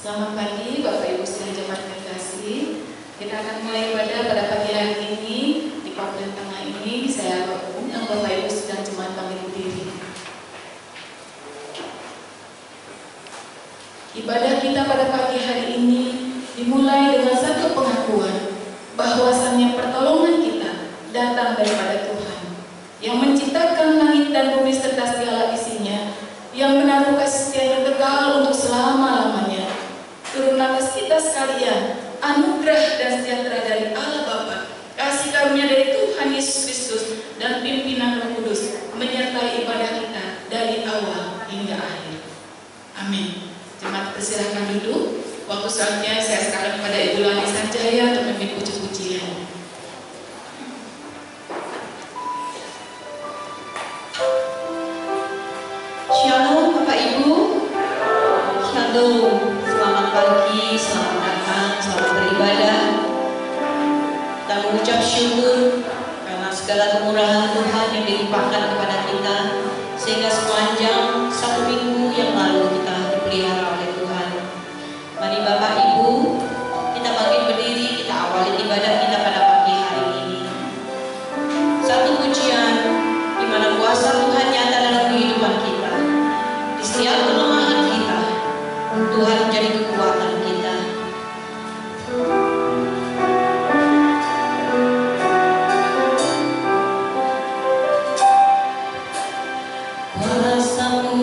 Selamat pagi Bapak Ibu sekalian jemaat terkasih. Kita akan mulai ibadah pada pagi hari ini di Pakuan Tengah ini. Saya undang Bapak Ibu sekalian jemaat bangkit berdiri. Ibadah kita pada pagi hari ini dimulai dengan satu pengakuan bahwasannya pertolongan kita datang daripada Tuhan yang menciptakan langit dan bumi serta segala isinya, yang menaruh kasih setia yang kekal untuk selama-lamanya. Turunlah kita sekalian anugerah dan sejahtera dari Allah Bapa, kasih karunia dari Tuhan Yesus Kristus, dan pimpinan Roh Kudus menyertai ibadah kita dari awal hingga akhir. Amin. Jemaat persilahkan duduk. Waktu selanjutnya saya serahkan kepada Ibu Lani Sanjaya untuk memimpin puji-pujian. Shalom Bapak Ibu. Shalom. Selamat pagi, selamat datang, selamat beribadah. Kita mengucap syukur karena segala kemurahan Tuhan yang dilimpahkan kepada kita, sehingga sepanjang satu minggu yang lalu kita dipelihara oleh Tuhan. Mari Bapak Ibu, kita bangkit berdiri, kita awali ibadah kita pada pagi hari ini. Satu pujian di mana kuasa Tuhan nyata dalam kehidupan kita. Di setiap kelemahan kita, Tuhan menjadi kekuatan kita. Kuasa-Mu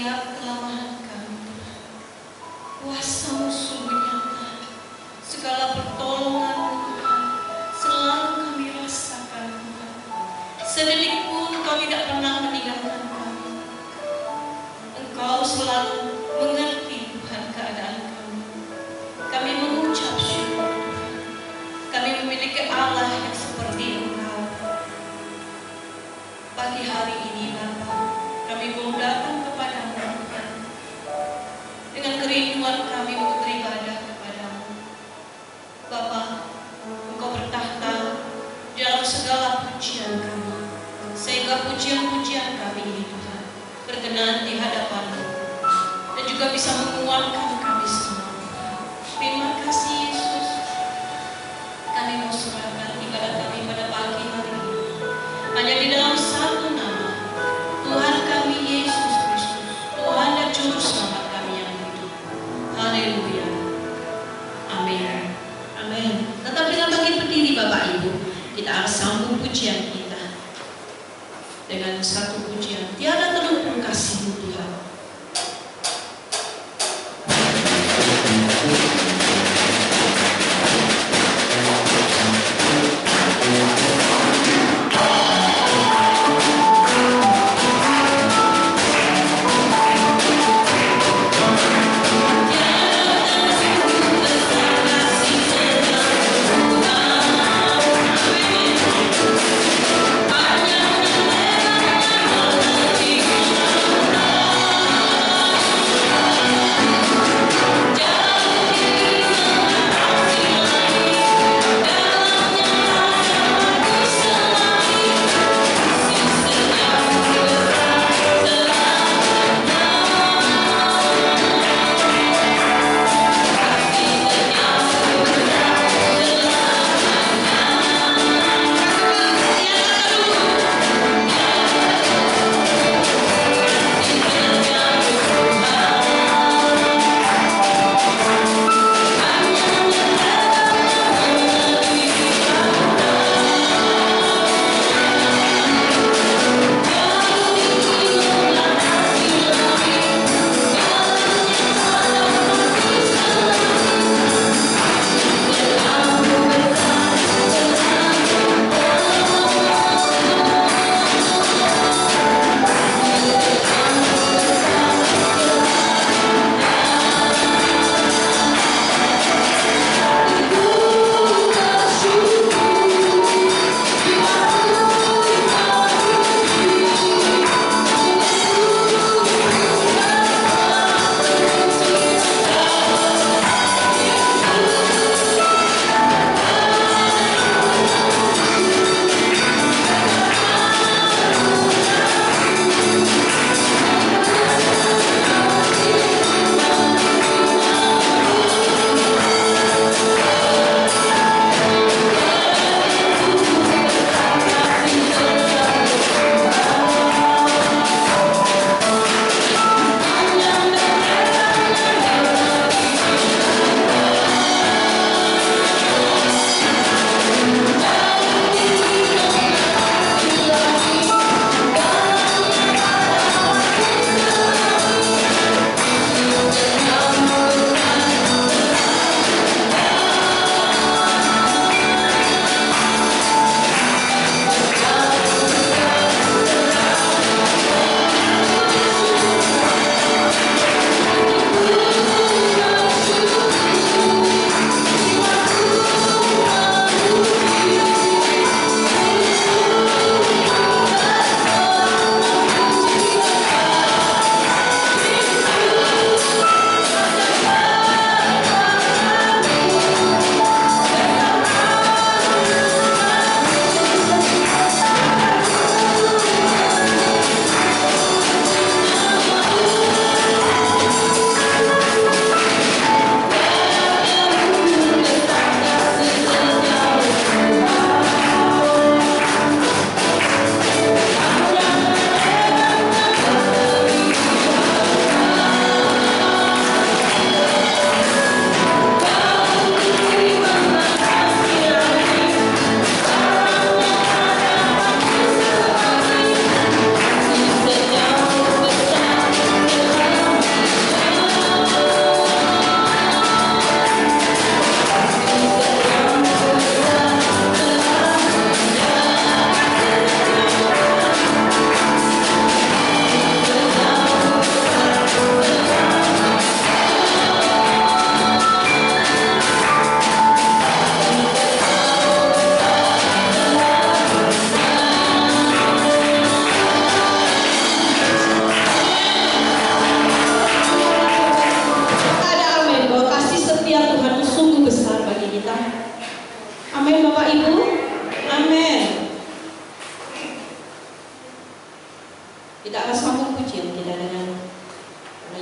setiap kelemahan kami. Kuasa-Mu sungguh nyata. Segala pertolongan-Mu Tuhan selalu kami rasakan Tuhan. Sedetik pun Kau tidak pernah meninggalkan kami. Engkau selalu mengerti Tuhan keadaan kami. Kami mengucap syukur Tuhan. Kami memiliki Allah yang seperti Engkau. Pagi hari ini Bapa, kami mau datang kepada-Mu Tuhan dengan kerinduan kami untuk beribadah kepada-Mu. Bapa, Engkau bertahta di dalam segala pujian kami, sehingga pujian-pujian kami ini Tuhan berkenan di hadapan-Mu dan juga bisa menguatkan kami semua. Terima kasih Yesus. Kami mau serahkan ibadah kami pada pagi hari ini hanya di dalam satu nama, Tuhan kami Yesus Kristus, Tuhan dan Juru Selamat kami yang hidup. Haleluya. Amin. Amin. Tetap dengan bangkit berdiri Bapak Ibu. Kita akan sambung pujian kita dengan satu pujian. Tiada terlupa kasih-Mu Tuhan. Hanya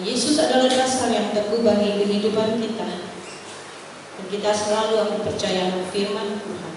Yesus adalah dasar yang teguh bagi kehidupan kita. Dan kita selalu akan percaya firman Tuhan.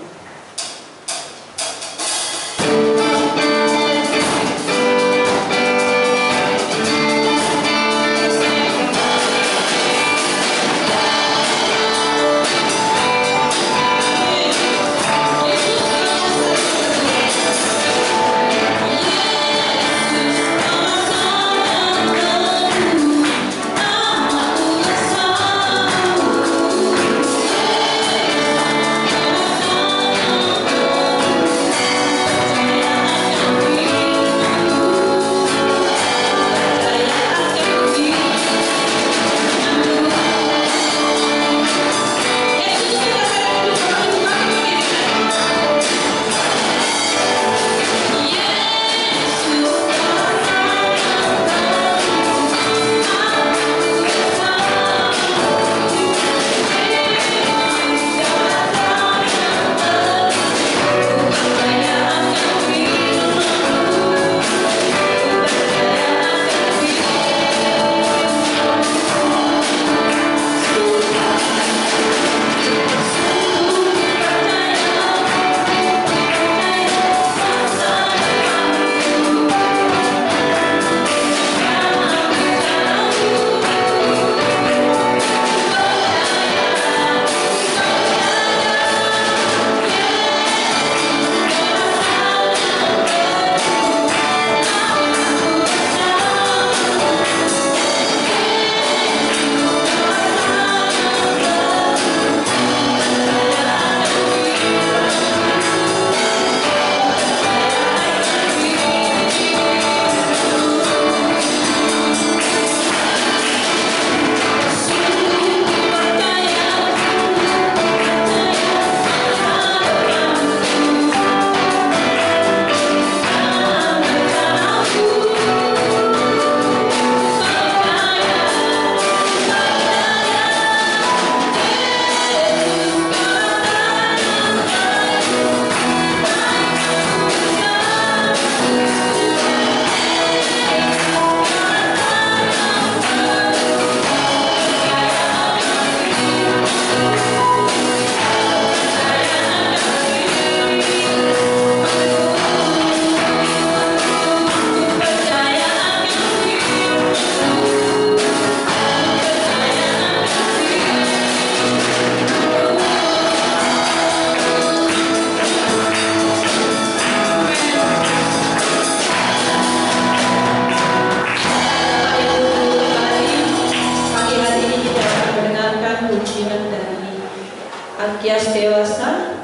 Kias dewasa,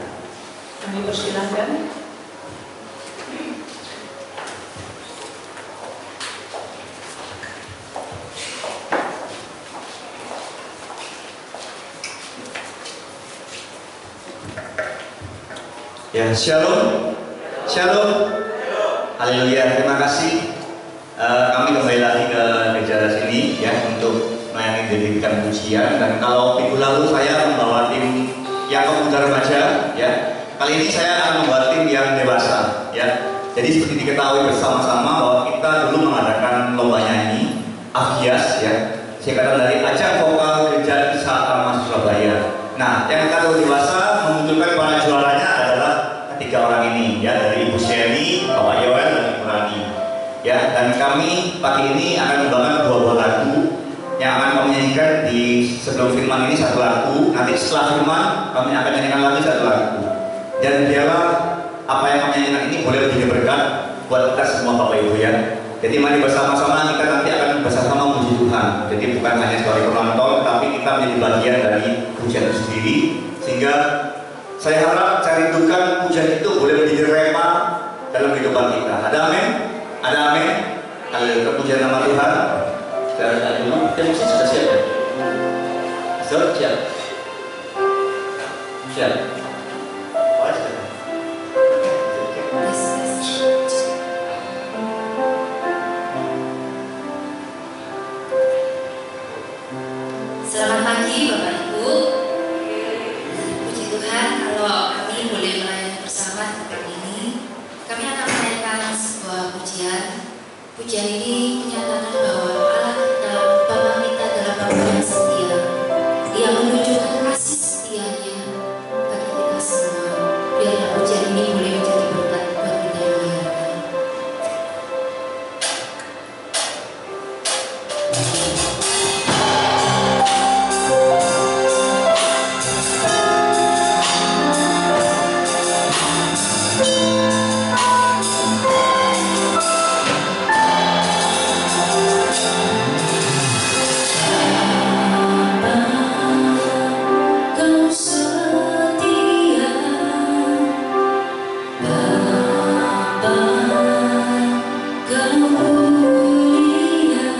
kami persilahkan. Ya, shalom, shalom, haleluya. Terima kasih. Kami kembali lagi ke gereja sini ya untuk melayani dirikan pujian. Dan kalau minggu lalu saya membawa tim yang pemuda remaja, ya. Kali ini saya akan membawa tim yang dewasa, ya. Jadi seperti diketahui bersama-sama bahwa kita dulu mengadakan lomba nyanyi Agias, ya. Singkatan dari Ajang Vokal Gereja Isa Almas Surabaya. Nah, yang kategori dewasa memunculkan para juaranya adalah ketiga orang ini, ya, dari Ibu Shelly, Bapak Yoel, dan Ibu Rani. Ya, dan kami pagi ini akan membawakan dua buah lagu yang akan kami nyanyikan di sebelum firman ini satu lagu. Nanti setelah firman kami akan nyanyikan lagi satu lagu. Dan biarlah apa yang kami nyanyikan ini boleh menjadi berkat buat kita semua Bapak Ibu ya. Jadi mari bersama-sama kita nanti akan bersama memuji Tuhan. Jadi bukan hanya sebagai penonton, tapi kita menjadi bagian dari pujian itu sendiri. Sehingga saya harap cari rindukan pujian itu boleh menjadi rema dalam kehidupan kita. Ada amin? Ada amin? Haleluya, pujian nama Tuhan. Dan dulu tim musik sudah siap ya? Siap? Siap? Selamat pagi Bapak Ibu. Puji Tuhan kalau kami boleh melayani bersama tempat ini. Kami akan menyanyikan sebuah pujian. Pujian ini menyatakan bahwa Allah kita Bapa Kau mulia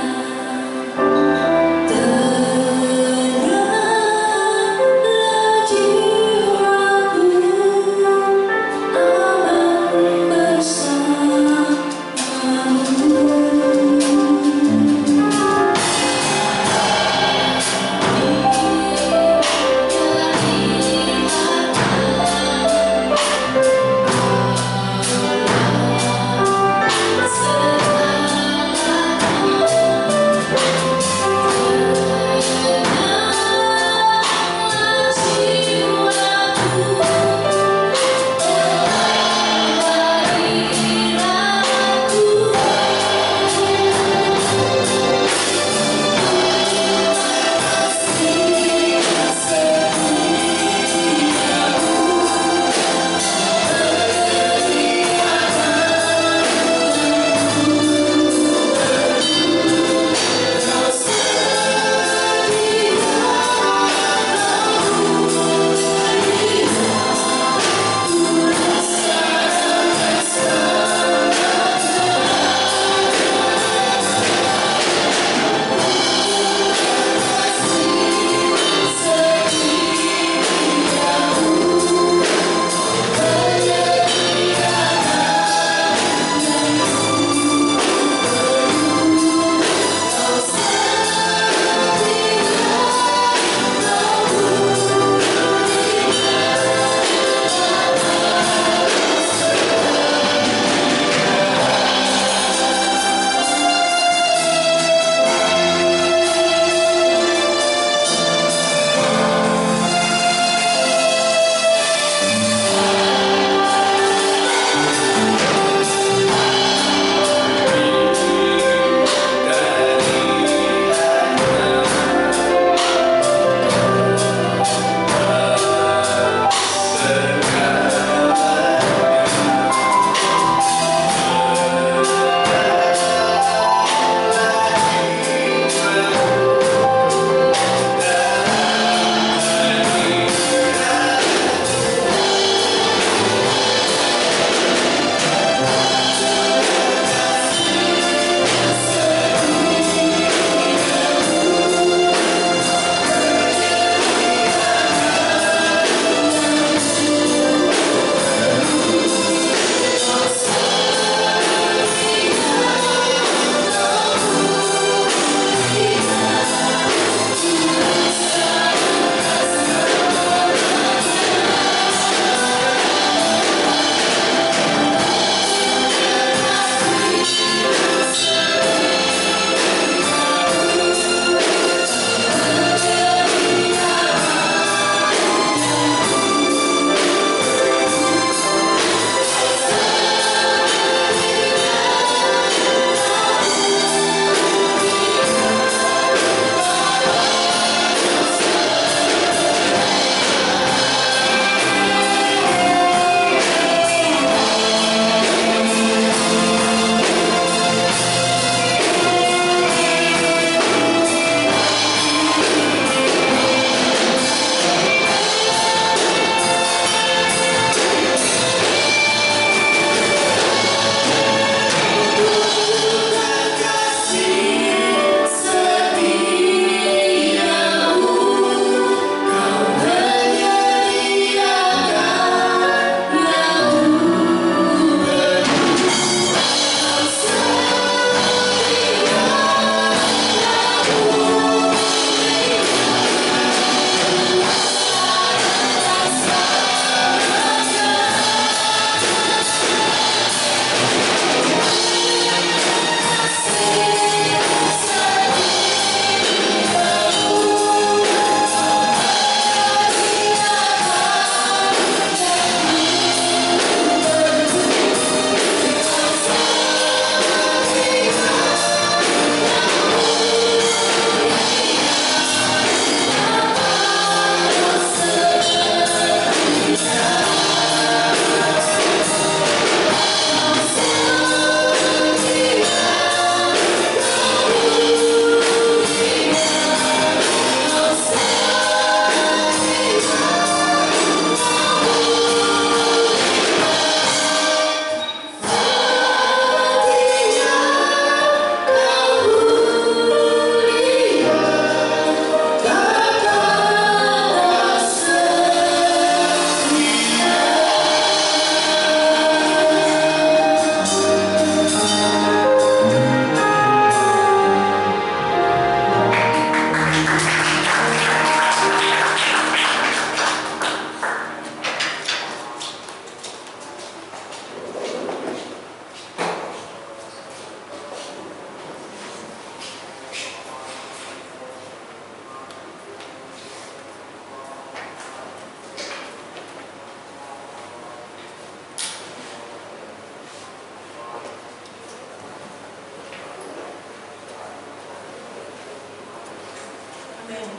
Amin.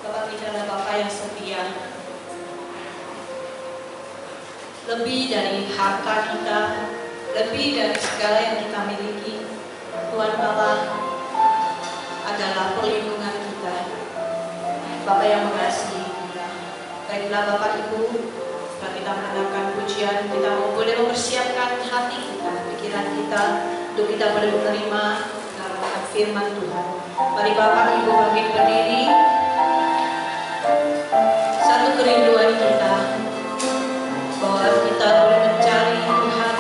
Bapak kita adalah Bapak yang setia. Lebih dari harta kita, lebih dari segala yang kita miliki, Tuhan Allah adalah perlindungan kita. Bapak yang mengasihi kita. Baiklah Bapak Ibu, setelah kita mendengarkan pujian, kita boleh mempersiapkan hati kita, pikiran kita, untuk kita boleh menerima firman Tuhan. Mari Bapak Ibu bangkit berdiri. Satu kerinduan kita bahwa kita boleh mencari Tuhan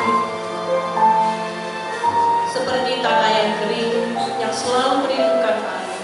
seperti tanah yang kering yang selalu merindukan air.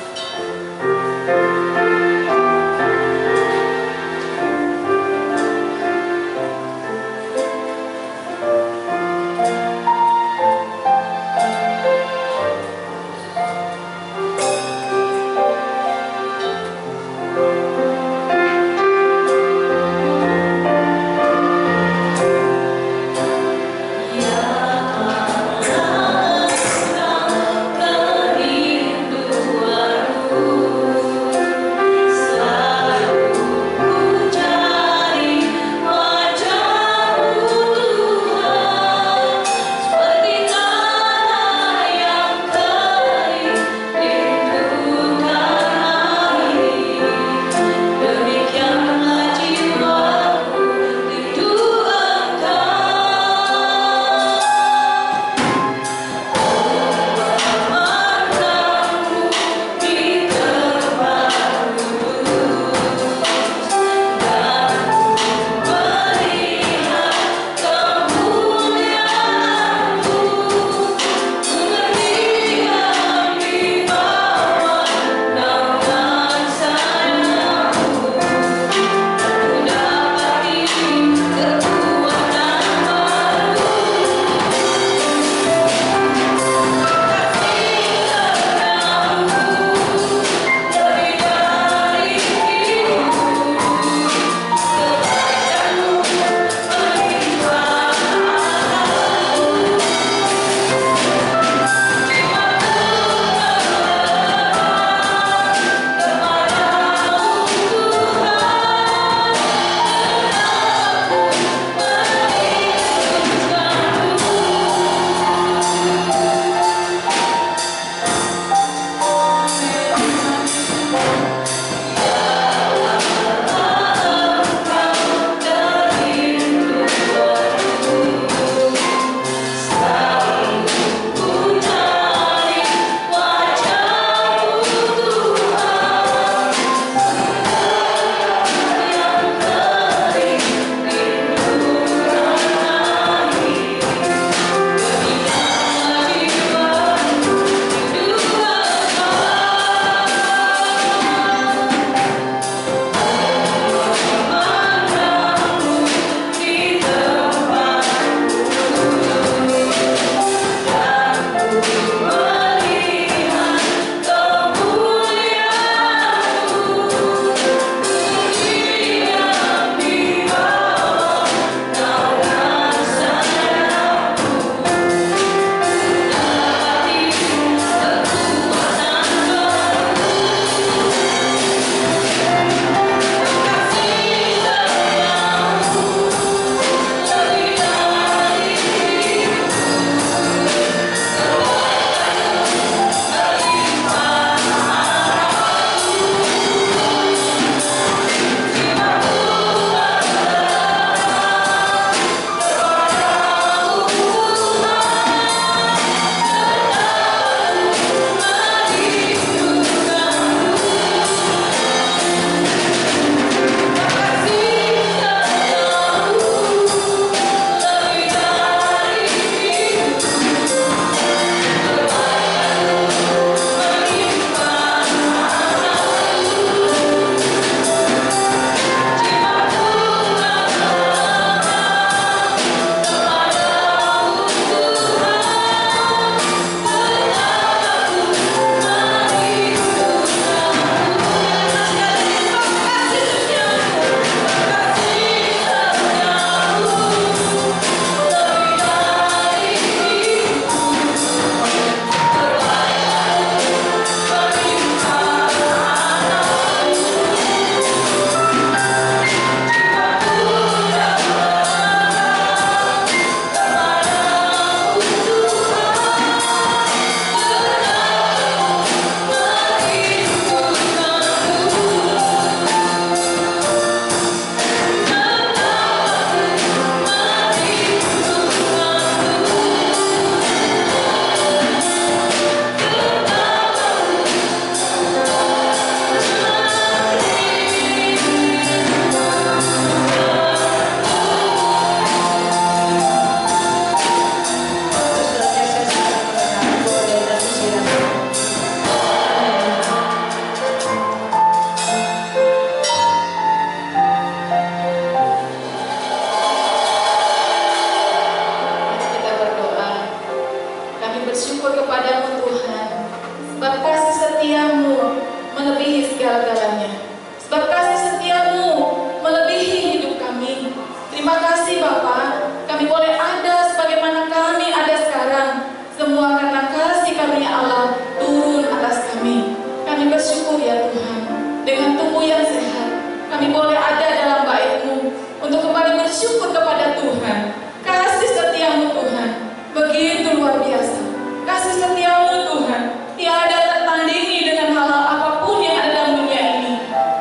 Kami bersyukur ya Tuhan, dengan tubuh yang sehat, kami boleh ada dalam bait-Mu untuk kembali bersyukur kepada Tuhan. Kasih setiamu Tuhan, begitu luar biasa. Kasih setiamu Tuhan, tiada tertandingi dengan hal-hal apapun yang ada dalam dunia ini.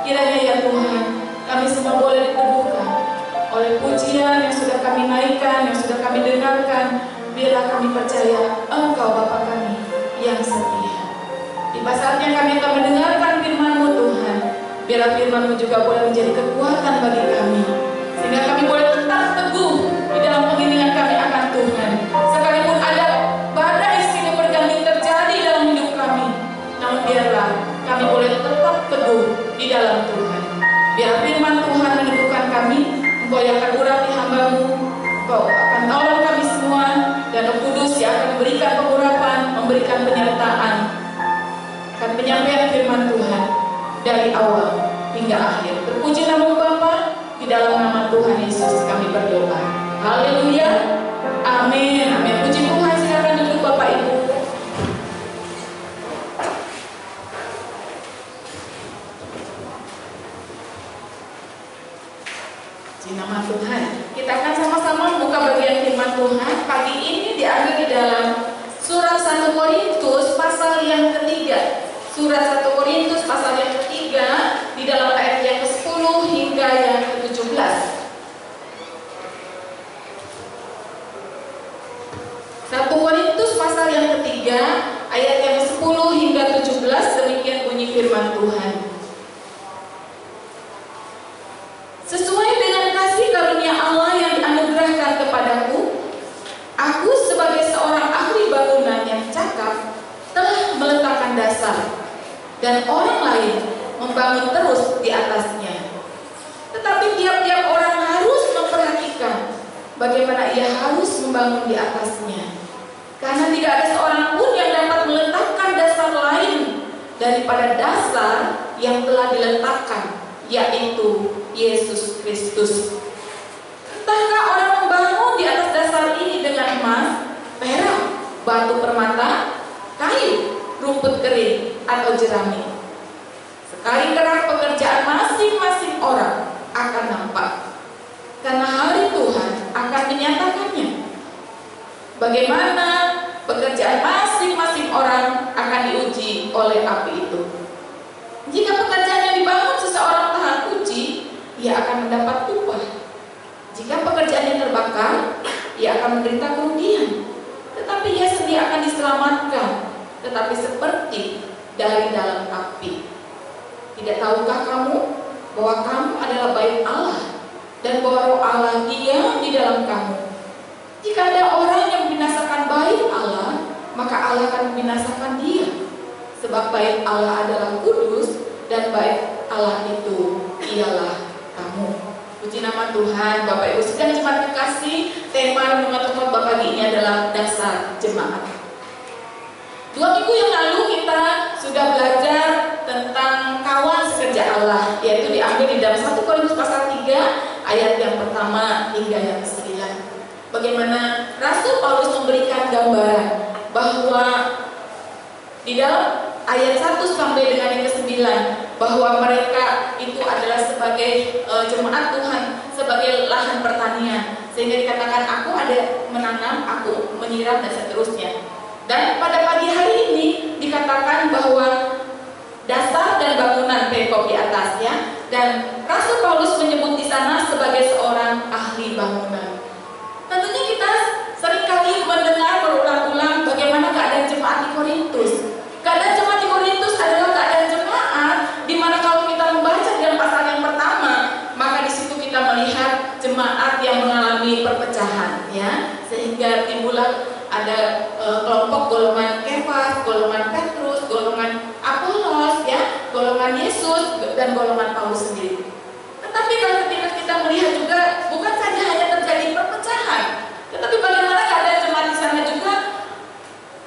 Kiranya ya Tuhan, kami semua boleh diteguhkan oleh pujian yang sudah kami naikkan, yang sudah kami dengarkan. Biarlah kami percaya Engkau Bapa kami yang setia. Tiba saatnya kami akan mendengarkan firman-Mu Tuhan. Biarlah firman-Mu juga boleh menjadi kekuatan bagi kami, sehingga kami boleh tetap teguh di dalam pengiringan kami akan Tuhan. Sekalipun ada badai silih berganti terjadi dalam hidup kami, namun biarlah kami boleh tetap teguh di dalam Tuhan. Biar firman Tuhan meneguhkan kami. Engkau yang akan urapi hamba-Mu, Engkau akan tolong kami semua, dan Roh Kudus yang akan memberikan pengurapan, memberikan penyertaan, akan penyampaian firman Tuhan dari awal hingga akhir. Terpuji nama Bapa, di dalam nama Tuhan Yesus kami berdoa. Haleluya, amin, amin. Puji Tuhan, silakan duduk Bapak Ibu. Di nama Tuhan, kita akan sama-sama membuka bagian firman Tuhan. Pagi ini diambil di dalam surat 1 Korintus pasal yang ketiga. Surat 1 Korintus pasal yang ketiga, di dalam ayat yang ke-10 hingga yang ke-17. 1 Korintus pasal yang ketiga, ayat yang ke-10 hingga 17, demikian bunyi firman Tuhan. Sesuai dengan kasih karunia Allah yang dianugerahkan kepadaku, aku sebagai seorang ahli bangunan yang cakap telah meletakkan dasar, dan orang lain membangun terus di atasnya. Tetapi tiap-tiap orang harus memperhatikan bagaimana ia harus membangun di atasnya, karena tidak ada seorang pun yang dapat meletakkan dasar lain daripada dasar yang telah diletakkan, yaitu Yesus Kristus. Entahkah orang membangun di atas dasar ini dengan emas, perak, batu permata, kayu, rumput kering, atau jerami. Sekali kerak pekerjaan masing-masing orang akan nampak, karena hari Tuhan akan menyatakannya. Bagaimana pekerjaan masing-masing orang akan diuji oleh api itu. Jika pekerjaan yang dibangun seseorang tahan uji, ia akan mendapat upah. Jika pekerjaan yang terbakar, ia akan menderita kerugian. Tetapi ia sendiri akan diselamatkan, tetapi seperti dari dalam api. Tidak tahukah kamu bahwa kamu adalah bait Allah, dan bahwa Roh Allah diam di dalam kamu? Jika ada orang yang membinasakan bait Allah, maka Allah akan membinasakan dia. Sebab bait Allah adalah kudus, dan bait Allah itu ialah kamu. Puji nama Tuhan. Bapak Ibu sedang jemaat kekasih, tema renungan khotbah pagi ini adalah dasar jemaat. 2 minggu yang lalu kita sudah belajar tentang kawan sekerja Allah, yaitu diambil di dalam 1 Korintus pasal 3 ayat yang pertama hingga yang ke-9. Bagaimana Rasul Paulus memberikan gambaran bahwa di dalam ayat 1 sampai dengan yang ke-9, bahwa mereka itu adalah sebagai jemaat Tuhan, sebagai lahan pertanian, sehingga dikatakan aku ada menanam, aku menyiram, dan seterusnya. Dan pada pagi hari ini dikatakan bahwa dasar dan bangunan perikop di atasnya, dan Rasul Paulus menyebut di sana sebagai seorang ahli bangunan. Tentunya kita seringkali mendengar berulang-ulang bagaimana keadaan jemaat di Korintus. Keadaan jemaat di Korintus adalah keadaan jemaat di mana kalau kita membaca dalam pasal yang pertama, maka di situ kita melihat jemaat yang mengalami perpecahan, ya, sehingga timbullah ada kelompok golongan Kefas, golongan Petrus, golongan Apolos, ya, golongan Yesus, dan golongan Paulus sendiri. Tetapi kalau ketika kita melihat juga bukan saja hanya terjadi perpecahan, tetapi bagaimana keadaan jemaat di sana juga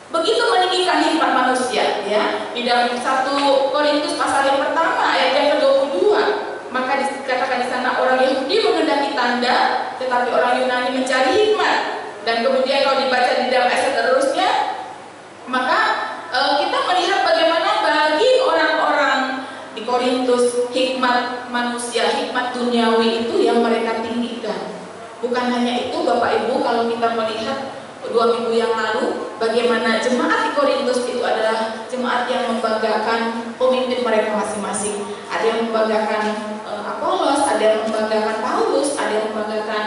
begitu meninggikan hikmat manusia, ya. Di dalam 1 Korintus pasal yang pertama ayat yang ke-22, maka dikatakan di sana orang Yahudi menghendaki tanda, tetapi orang Yunani mencari hikmat. Dan kemudian kalau dibaca di dalam ayat seterusnya, maka kita melihat bagaimana bagi orang-orang manusia, hikmat duniawi itu yang mereka tinggikan. Bukan hanya itu Bapak Ibu, kalau kita melihat 2 minggu yang lalu bagaimana jemaat di Korintus itu adalah jemaat yang membanggakan pemimpin mereka masing-masing. Ada yang membanggakan Apolos, ada yang membanggakan Paulus, ada yang membanggakan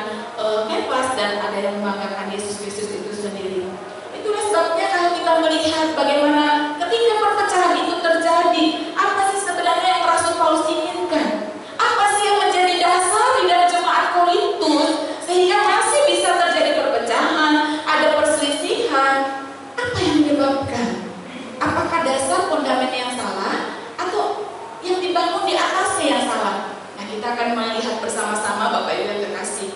Kefas, dan ada yang membanggakan Yesus Kristus itu sendiri. Itulah sebabnya kalau kita melihat bagaimana ketika perpecahan itu terjadi, apa sih sebenarnya yang Rasul Paulus inginkan? Apa sih yang menjadi dasar di dalam jemaat Korintus sehingga masih bisa terjadi perpecahan, ada perselisihan? Apa yang menyebabkan? Apakah dasar fondamen yang salah atau yang dibangun di atasnya yang salah? Nah, kita akan melihat bersama-sama Bapak Ibu yang terkasih.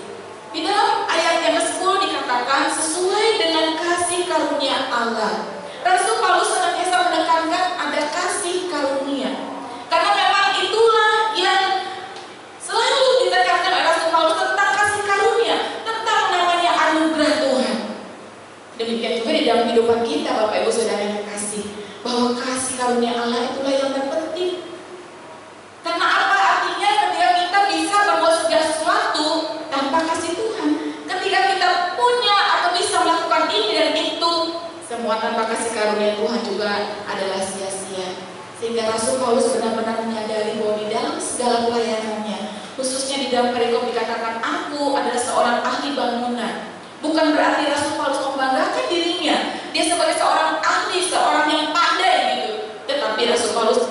Di dalam ayat yang ke-10 dikatakan sesuai dengan kasih karunia Allah. Rasul Paulus senantiasa menekankan ada kasih karunia. Karena memang itulah yang selalu ditekankan oleh Rasul Paulus tentang kasih karunia, tentang namanya anugerah Tuhan. Demikian juga di dalam kehidupan kita Bapak Ibu Saudara yang terkasih, bahwa kasih karunia Allah itulah yang terpenting. Karena apa artinya ketika kita bisa berbuat segala sesuatu tanpa kasih Tuhan? Ketika kita punya atau bisa melakukan ini dan itu, semua tanpa kasih karunia Tuhan juga adalah sia-sia. Sehingga Rasul Paulus benar-benar menyadari bahwa di dalam segala pelayanannya, khususnya di dalam perikop dikatakan, aku adalah seorang ahli bangunan. Bukan berarti Rasul Paulus membanggakan dirinya, dia sebagai seorang ahli, seorang yang pandai gitu. Tetapi Rasul Paulus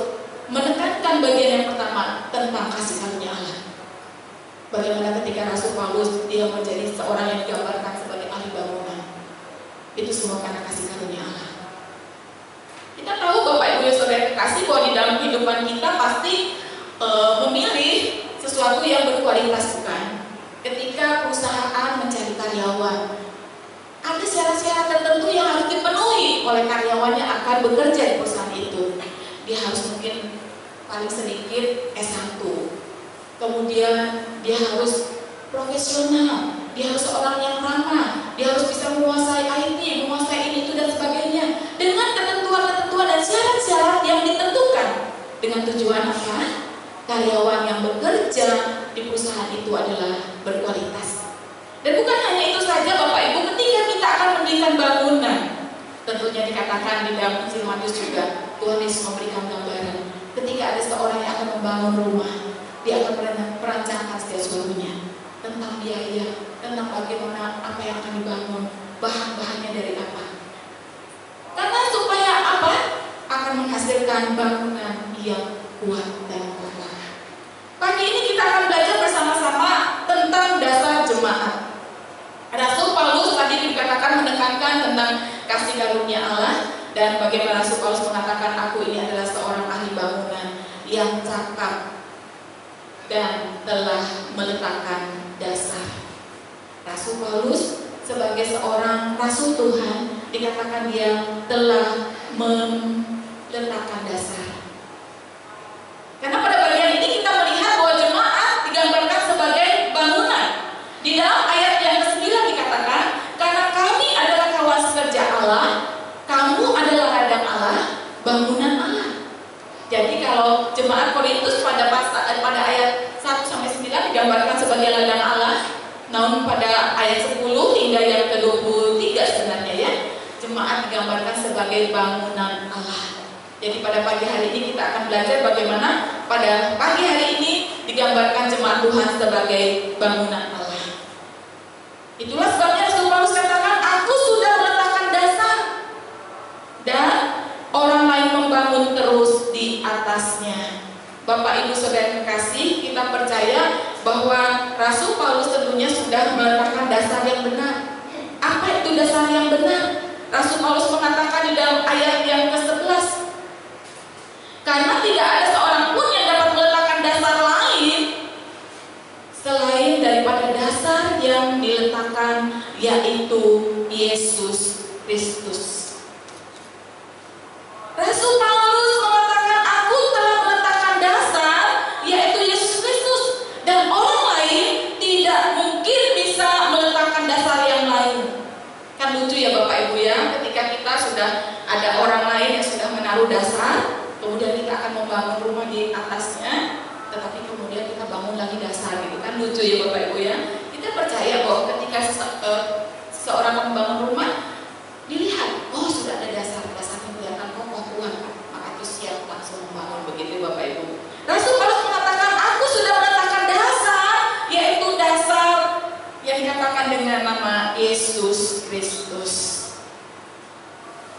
menekankan bagian yang pertama tentang kasih karunia Allah. Bagaimana ketika Rasul Paulus dia menjadi seorang yang digambarkan sebagai ahli bangunan, itu semua karena kasih karunia Allah. Kita tahu Bapak Ibu yang Saudara kekasih bahwa di dalam kehidupan kita pasti memilih sesuatu yang berkualitas, bukan? Ketika perusahaan mencari karyawan, ada syarat-syarat tertentu yang harus dipenuhi oleh karyawan yang akan bekerja di perusahaan itu. Dia harus mungkin paling sedikit S1, kemudian dia harus profesional, dia harus seorang yang ramah, dia harus bisa menguasai IT, menguasai ini, itu dan sebagainya, dengan ketentuan-ketentuan dan syarat-syarat yang ditentukan. Dengan tujuan apa? Karyawan yang bekerja di perusahaan itu adalah berkualitas. Dan bukan hanya itu saja Bapak Ibu, ketika kita akan mendirikan bangunan, tentunya dikatakan di dalam Injil Matius juga, Tuhan Yesus memberikan gambaran. Ketika ada seorang yang akan membangun rumah, dia akan merancangkan segala sesuatunya, tentang biaya, tentang bagaimana apa yang akan dibangun, bahan-bahannya dari apa. Karena supaya apa? Akan menghasilkan bangunan yang kuat dan kokoh. Pagi ini kita akan belajar bersama-sama tentang dasar jemaat. Rasul Paulus tadi dikatakan menekankan tentang kasih karunia Allah, dan bagaimana Rasul Paulus mengatakan aku ini adalah seorang ahli bangunan yang cakap dan telah meletakkan dasar. Rasul Paulus sebagai seorang rasul Tuhan dikatakan dia telah meletakkan dasar. Karena pada bagian ini kita melihat bahwa jemaat digambarkan sebagai bangunan. Di dalam ayat yang ke-9 dikatakan, karena kami adalah kawan sekerja Allah, kamu adalah ladang Allah, bangunan Allah. Jadi kalau jemaat Korintus pada ayat 1-9 digambarkan sebagai ladang Allah, namun pada ayat 10 hingga yang ke-23 sebenarnya ya, jemaat digambarkan sebagai bangunan Allah. Jadi pada pagi hari ini kita akan belajar bagaimana pada pagi hari ini digambarkan jemaat Tuhan sebagai bangunan Allah. Itulah sebabnya Rasul Paulus katakan, aku sudah meletakkan dasar dan orang lain membangun terus di atasnya. Bapak Ibu Saudara yang kekasih, kita percaya bahwa Rasul Paulus tentunya sudah meletakkan dasar yang benar. Apa itu dasar yang benar? Rasul Paulus mengatakan di dalam ayat yang ke-11, karena tidak ada seorang pun yang dapat meletakkan dasar lain selain daripada dasar yang diletakkan, yaitu Yesus Kristus. Rasul Paulus mengatakan, aku telah meletakkan dasar, yaitu Yesus Kristus, dan orang lain tidak mungkin bisa meletakkan dasar yang lain. Kan lucu ya Bapak Ibu ya, ketika kita sudah ada orang lain yang sudah menaruh dasar, kemudian kita akan membangun rumah di atasnya, tetapi kemudian kita bangun lagi dasar gitu kan, lucu ya Bapak Ibu ya. Kita percaya bahwa ketika seorang membangun rumah, dilihat, oh sudah ada dasarnya kelihatan kokoh kuat, maka itu siap langsung membangun, begitu Bapak Ibu. Rasul Paulus mengatakan, aku sudah meletakkan dasar, yaitu dasar yang dikatakan dengan nama Yesus Kristus.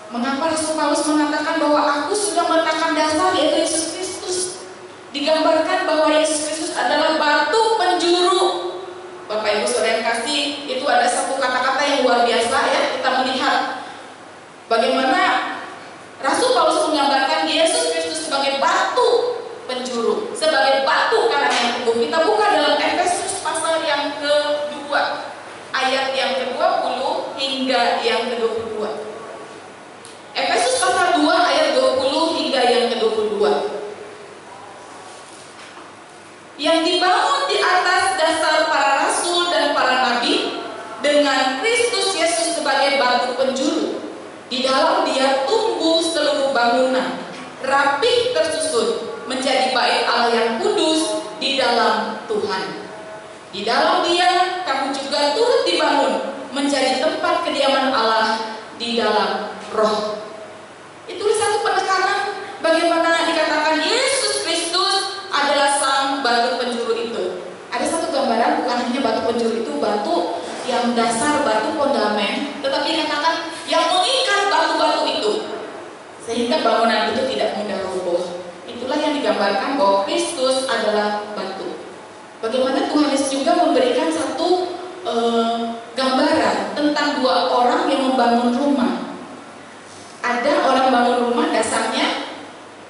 Mengapa Rasul Paulus mengatakan bahwa aku sudah meletakkan dasar, yaitu Yesus Kristus? Digambarkan bahwa Yesus Kristus adalah batu penjuru. Bapak Ibu Saudara yang kasih, itu ada satu kata-kata yang luar biasa ya. Kita melihat bagaimana Rasul Paulus menggambarkan Yesus Kristus sebagai batu penjuru, sebagai batu karang yang teguh. Kita buka dalam Efesus pasal yang ke-2, ayat yang ke-20 hingga yang ke-22. Efesus pasal 2 ayat 20 hingga yang ke-22. Yang dibangun di atas dasar para rasul dan para nabi, dengan Kristus Yesus sebagai batu penjuru. Di dalam Dia tumbuh seluruh bangunan, rapih tersusun menjadi bait Allah yang kudus di dalam Tuhan. Di dalam Dia kamu juga turut dibangun menjadi tempat kediaman Allah di dalam Roh. Itulah satu penekanan bagaimana dikatakan Yesus Kristus adalah sang batu penjuru itu. Ada satu gambaran, bukan hanya batu penjuru itu batu yang dasar, batu fondamen, tetapi dikatakan yang mengikat batu-batu itu sehingga bangunan itu tidak mudah roboh. Itulah yang digambarkan bahwa Kristus adalah batu. Bagaimana Tuhan Yesus juga memberikan satu gambaran tentang dua orang yang membangun rumah. Ada orang bangun rumah dasarnya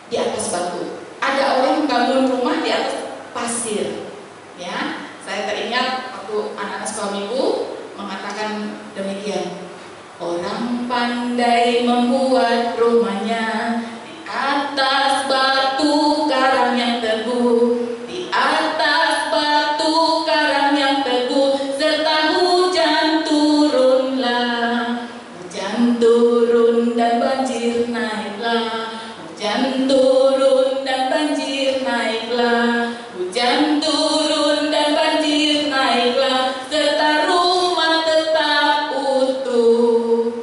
di atas batu. Ada orang bangun rumah di atas pasir. Ya, saya teringat waktu anak-anak sekolah minggu mengatakan demikian. Orang pandai membuat rumahnya di atas batu karang yang teguh, di atas batu karang yang teguh, serta hujan turunlah, hujan turun dan banjir naiklah, hujan turun dan banjir naiklah, hujan turun dan banjir naiklah, serta rumah tetap utuh.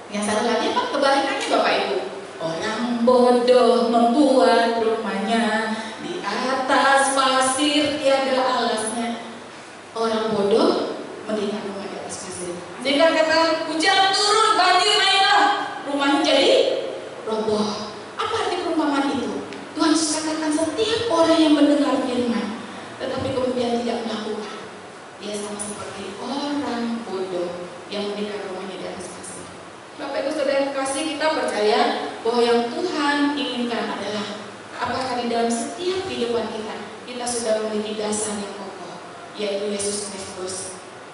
Yang satu lagi apa kebalikannya Bapak Ibu? Orang bodoh membuat rumahnya di atas pasir tiada alasnya. Orang bodoh mendirikan rumah di atas pasir. Sehingga kata hujan turun, banjir naiklah, rumahnya jadi roboh. Apa arti perumpamaan itu? Tuhan Yesus katakan setiap orang yang mendengar firman tetapi kemudian tidak melakukan, dia sama seperti orang bodoh yang mendirikan rumahnya di atas pasir. Bapak Ibu Saudara yang kasih, kita percaya bahwa yang Tuhan inginkan adalah apakah di dalam setiap kehidupan kita sudah memiliki dasar yang kokoh, yaitu Yesus Kristus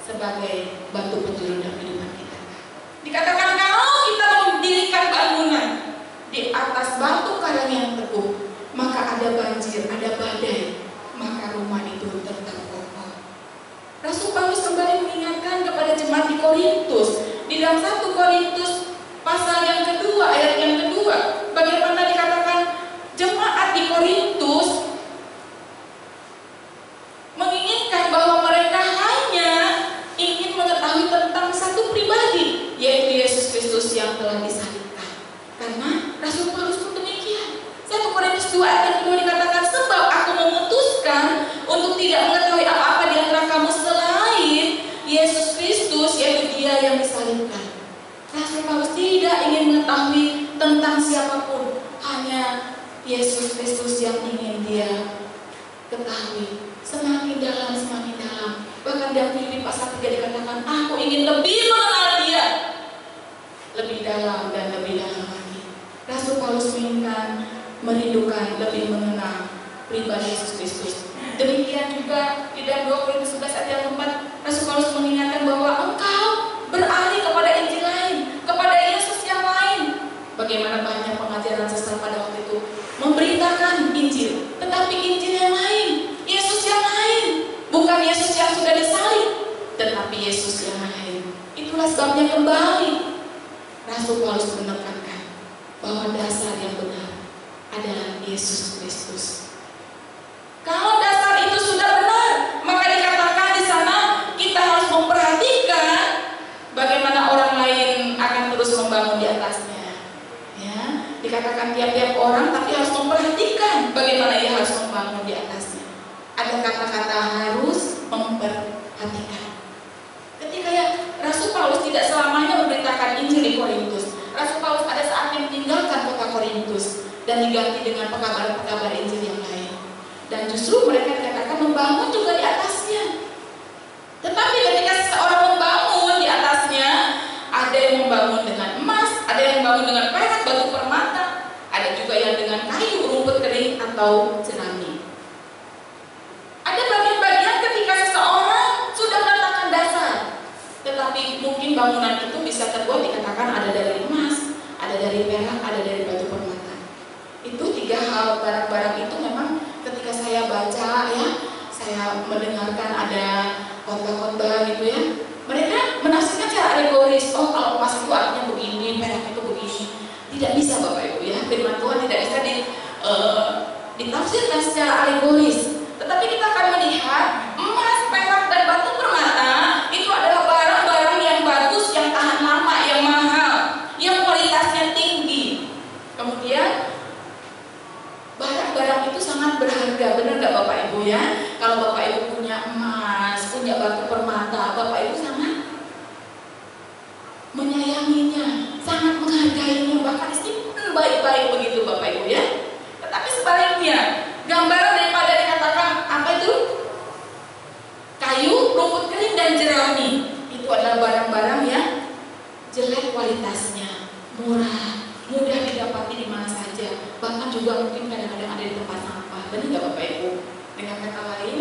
sebagai batu penjuru dalam kehidupan kita. Dikatakan kalau kita mendirikan bangunan di atas batu karang yang teguh, maka ada banjir, ada badai, maka rumah itu tetap kokoh. Rasul Paulus kembali mengingatkan kepada jemaat di Korintus di dalam 1 Korintus pasal yang kedua, ayat yang kedua, bagaimana dikatakan jemaat di Korintus menginginkan bahwa mereka hanya ingin mengetahui tentang satu pribadi, yaitu Yesus Kristus yang telah disalibkan. Karena Rasul Paulus pun demikian. 1 Korintus 2 ayat yang kedua dikatakan, sebab aku memutuskan untuk tidak mengetahui apa-apa di antara kamu selain Yesus Kristus, yaitu Dia yang disalibkan. Rasul Paulus tidak ingin mengetahui tentang siapapun, hanya Yesus Kristus yang ingin dia ketahui. Semakin dalam, semakin dalam. Bahkan dalam Filipi pasal 3 dikatakan, aku ingin lebih mengenal Dia, lebih dalam dan lebih dalam lagi. Rasul Paulus menginginkan, merindukan lebih mengenal pribadi Yesus Kristus. Demikian juga di dalam 2 Korintus 11 ayat yang 4, Rasul Paulus mengingatkan bahwa engkau beralih kepada Injil lain, kepada Yesus yang lain. Bagaimana banyak pengajaran sesat pada waktu itu memberitakan Injil, tetapi Injil yang lain, Yesus yang lain, bukan Yesus yang sudah disalib, tetapi Yesus yang lain. Itulah sebabnya kembali Rasul Paulus menekankan bahwa dasar yang benar adalah Yesus Kristus. dikatakan tiap-tiap orang, tapi harus memperhatikan bagaimana ia harus membangun di atasnya. Ada kata-kata harus memperhatikan. Ketika ya Rasul Paulus tidak selamanya memberitakan Injil di Korintus. Rasul Paulus ada saatnya meninggalkan kota Korintus dan diganti dengan pekabar-pekabar Injil yang lain. Dan justru mereka dikatakan membangun juga di atasnya. Tetapi ketika seseorang membangun di atasnya, ada yang membangun dengan emas, ada yang membangun dengan perak, batu permata, ada juga yang dengan kayu, rumput kering atau jerami. Ada bagian-bagian ketika seseorang sudah meletakkan dasar, tetapi mungkin bangunan itu bisa terbuat dikatakan ada dari emas, ada dari perak, ada dari batu permata. Itu tiga hal barang-barang itu memang ketika saya baca ya, saya mendengarkan ada khotbah-khotbah gitu ya, mereka menafsirkan secara alegoris. Oh, kalau emas itu artinya begini, perak itu begini. Tidak bisa Bapak Ibu ya, firman Tuhan tidak bisa ditafsirkan secara alegoris. Tetapi kita akan melihat emas, perak, dan batu permata itu adalah barang-barang yang bagus, yang tahan lama, yang mahal, yang kualitasnya tinggi. Kemudian barang-barang itu sangat berharga, benar nggak Bapak Ibu ya? Kalau Bapak Ibu punya emas, punya batu permata, Bapak Ibu sangat menyayanginya, sangat menghargainya, bahkan disimpan baik-baik begitu Bapak Ibu ya. Tetapi sebaliknya, gambaran daripada dikatakan apa itu? Kayu, rumput kering, dan jerami, itu adalah barang-barang yang jelek kualitasnya, murah, mudah didapati di mana saja, bahkan juga mungkin kadang-kadang ada di tempat sampah. Benar nggak Bapak Ibu? Dengan kata lain,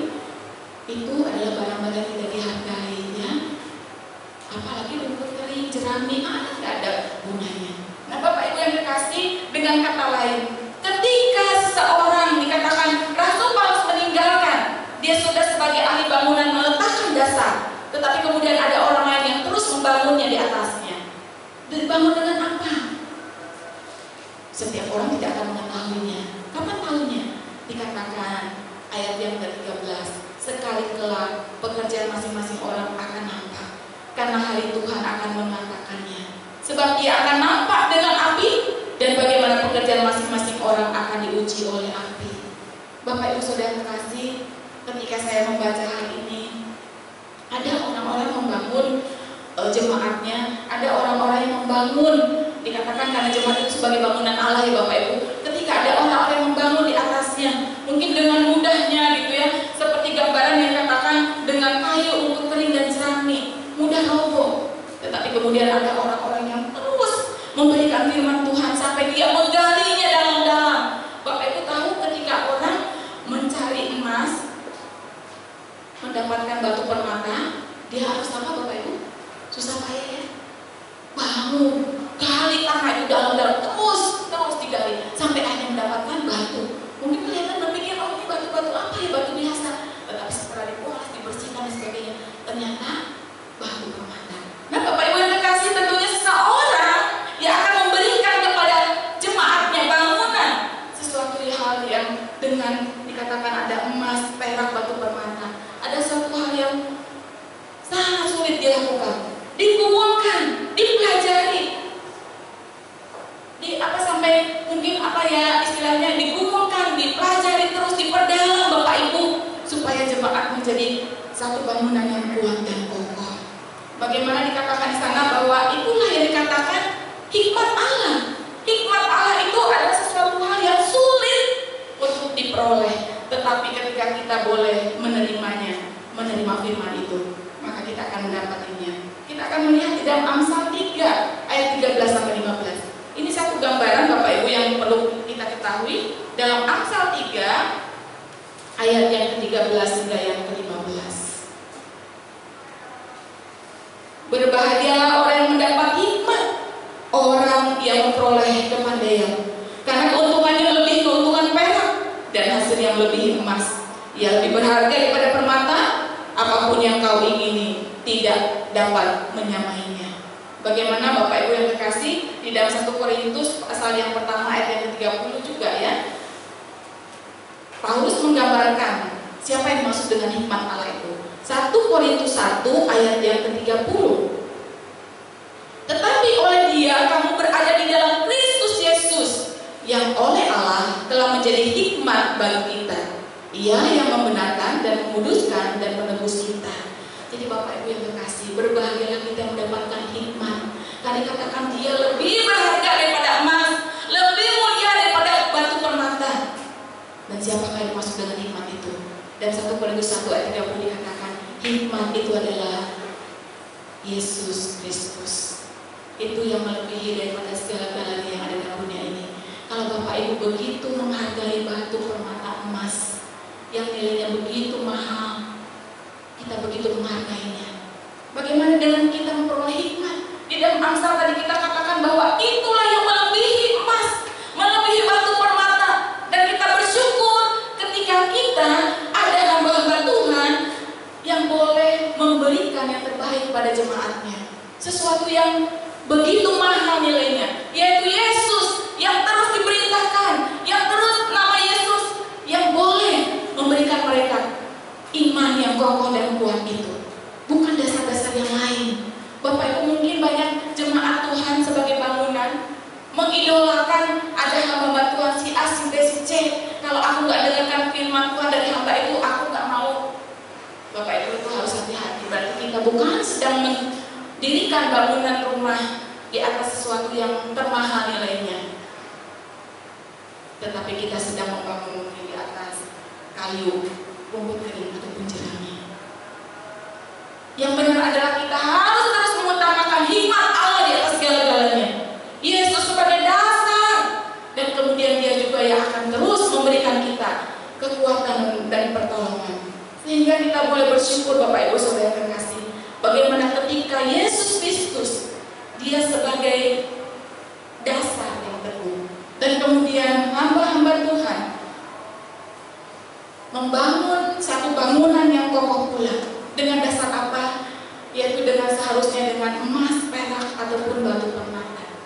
itu adalah barang-barang yang tidak dihargai ya. Apalagi rumput kering, jerami, nggak ada gunanya. Nah Bapak Ibu yang dikasih, dengan kata lain, ketika seseorang dikatakan Rasul Paulus meninggalkan, dia sudah sebagai ahli bangunan meletakkan dasar, tetapi kemudian ada orang lain yang terus membangunnya di atasnya. Dibangun dengan apa? Setiap orang tidak akan mengetahuinya. Kapan tahunya? Dikatakan ayat yang ke-13, sekali kelak pekerjaan masing-masing orang akan nampak, karena hari Tuhan akan mengatakannya. Sebab ia akan nampak dengan api, dan bagaimana pekerjaan masing-masing orang akan diuji oleh api. Bapak Ibu Saudara terkasih, ketika saya membaca hal ini, ada orang-orang membangun jemaatnya, ada orang-orang yang membangun, dikatakan karena jemaat itu sebagai bangunan Allah ya Bapak Ibu. Ketika ada orang-orang yang membangun di atasnya, mungkin dengan mudahnya gitu ya, seperti gambaran yang dikatakan dengan kayu, rumput kering, dan jerami, mudah roboh. Tetapi kemudian ada orang-orang yang terus memberikan firman Tuhan sampai dia menggalinya dalam-dalam. Bapak Ibu tahu ketika orang mencari emas, mendapatkan batu permata, dia harus apa Bapak Ibu? Susah payah ya, bangun, gali tanah itu dalam-dalam, terus digali sampai akhirnya mendapatkan batu. Mungkin kelihatan berpikir, oh ini batu-batu apa ya, batu biasa. Tetapi setelah dikulas, dibersihkan dan sebagainya, ternyata batu permata. Nah Bapak Ibu yang terkasih, tentunya seseorang yang akan memberikan kepada jemaatnya bangunan sesuatu hal yang dengan dikatakan ada emas, perak, batu permata, ada suatu hal yang sangat sulit dilakukan, dikumpulkan, dipelajari, sampai mungkin istilahnya dikumpulkan, dipelajari terus, diperdalam Bapak Ibu, supaya jemaat menjadi satu bangunan yang kuat dan kokoh. Bagaimana dikatakan di sana bahwa itulah yang dikatakan hikmat Allah. Hikmat Allah itu adalah sesuatu hal yang sulit untuk diperoleh, tetapi ketika kita boleh menerimanya, menerima firman itu, maka kita akan mendapatinya. Kita akan melihat di dalam Amsal 3 ayat 13-15. Ini satu gambaran Bapak Ibu yang perlu kita ketahui. Dalam Amsal 3 ayat yang ke-13 hingga yang ke-15. Berbahagialah orang yang mendapat hikmat, orang yang memperoleh kepandaian, karena keuntungannya lebih keuntungan perak dan hasil yang lebih emas. Ia lebih berharga daripada permata, apapun yang kau ingini tidak dapat menyamainya. Bagaimana Bapak Ibu yang terkasih, di dalam 1 Korintus pasal yang pertama ayat yang ke-30 juga ya, Paulus menggambarkan siapa yang dimaksud dengan hikmat Allah itu. 1 Korintus 1 ayat yang ke-30. Tetapi oleh Dia kamu berada di dalam Kristus Yesus, telah menjadi hikmat bagi kita. Ia yang membenarkan dan menguduskan dan menebus kita. Jadi Bapak Ibu yang terkasih, berbahagialah kita mendapatkan hikmat. Tadi katakan dia lebih berharga daripada emas, lebih mulia daripada batu permata. Dan siapakah yang masuk dengan hikmat itu? Dan 1 Korintus 1 ayat 30 dikatakan, hikmat itu adalah Yesus Kristus. Itu yang melebihi daripada segala-galanya yang ada dalam dunia ini. Kalau Bapak Ibu begitu menghargai batu permata emas yang nilainya begitu mahal, kita begitu menghargainya, bagaimana dengan kita memperoleh hikmat? Di dalam Amsal tadi kita katakan bahwa itulah yang melebihi emas, melebihi batu permata. Dan kita bersyukur ketika kita ada hamba-hamba Tuhan yang boleh memberikan yang terbaik pada jemaatnya. Sesuatu yang begitu mahal nilainya, yaitu Yesus yang terus diberitakan, yang terus nama Yesus yang boleh memberikan mereka iman yang kokoh dan kuat itu. Bukan dasar-dasar yang lain. Bapak Ibu, mungkin banyak jemaat Tuhan sebagai bangunan mengidolakan ada hamba Tuhan si A, si B, si C. Kalau aku nggak dengarkan firman Tuhan dari hamba itu, aku nggak mau. Bapak Ibu itu harus hati-hati. Berarti kita bukan sedang mendirikan bangunan rumah di atas sesuatu yang termahal nilainya, tetapi kita sedang membangun di atas kayu, rumput kering ataupun jerami. Yang benar adalah kita harus terus mengutamakan hikmat Allah di atas segala-galanya. Yesus sebagai dasar, dan kemudian dia juga yang akan terus memberikan kita kekuatan dan pertolongan. Sehingga kita boleh bersyukur Bapak Ibu Saudara yang terkasih, bagaimana ketika Yesus Kristus dia sebagai dasar yang teguh, dan kemudian hamba-hamba Tuhan membangun satu bangunan yang kokoh pula. Dengan dasar apa? Yaitu dengan seharusnya dengan emas, perak, ataupun batu permata.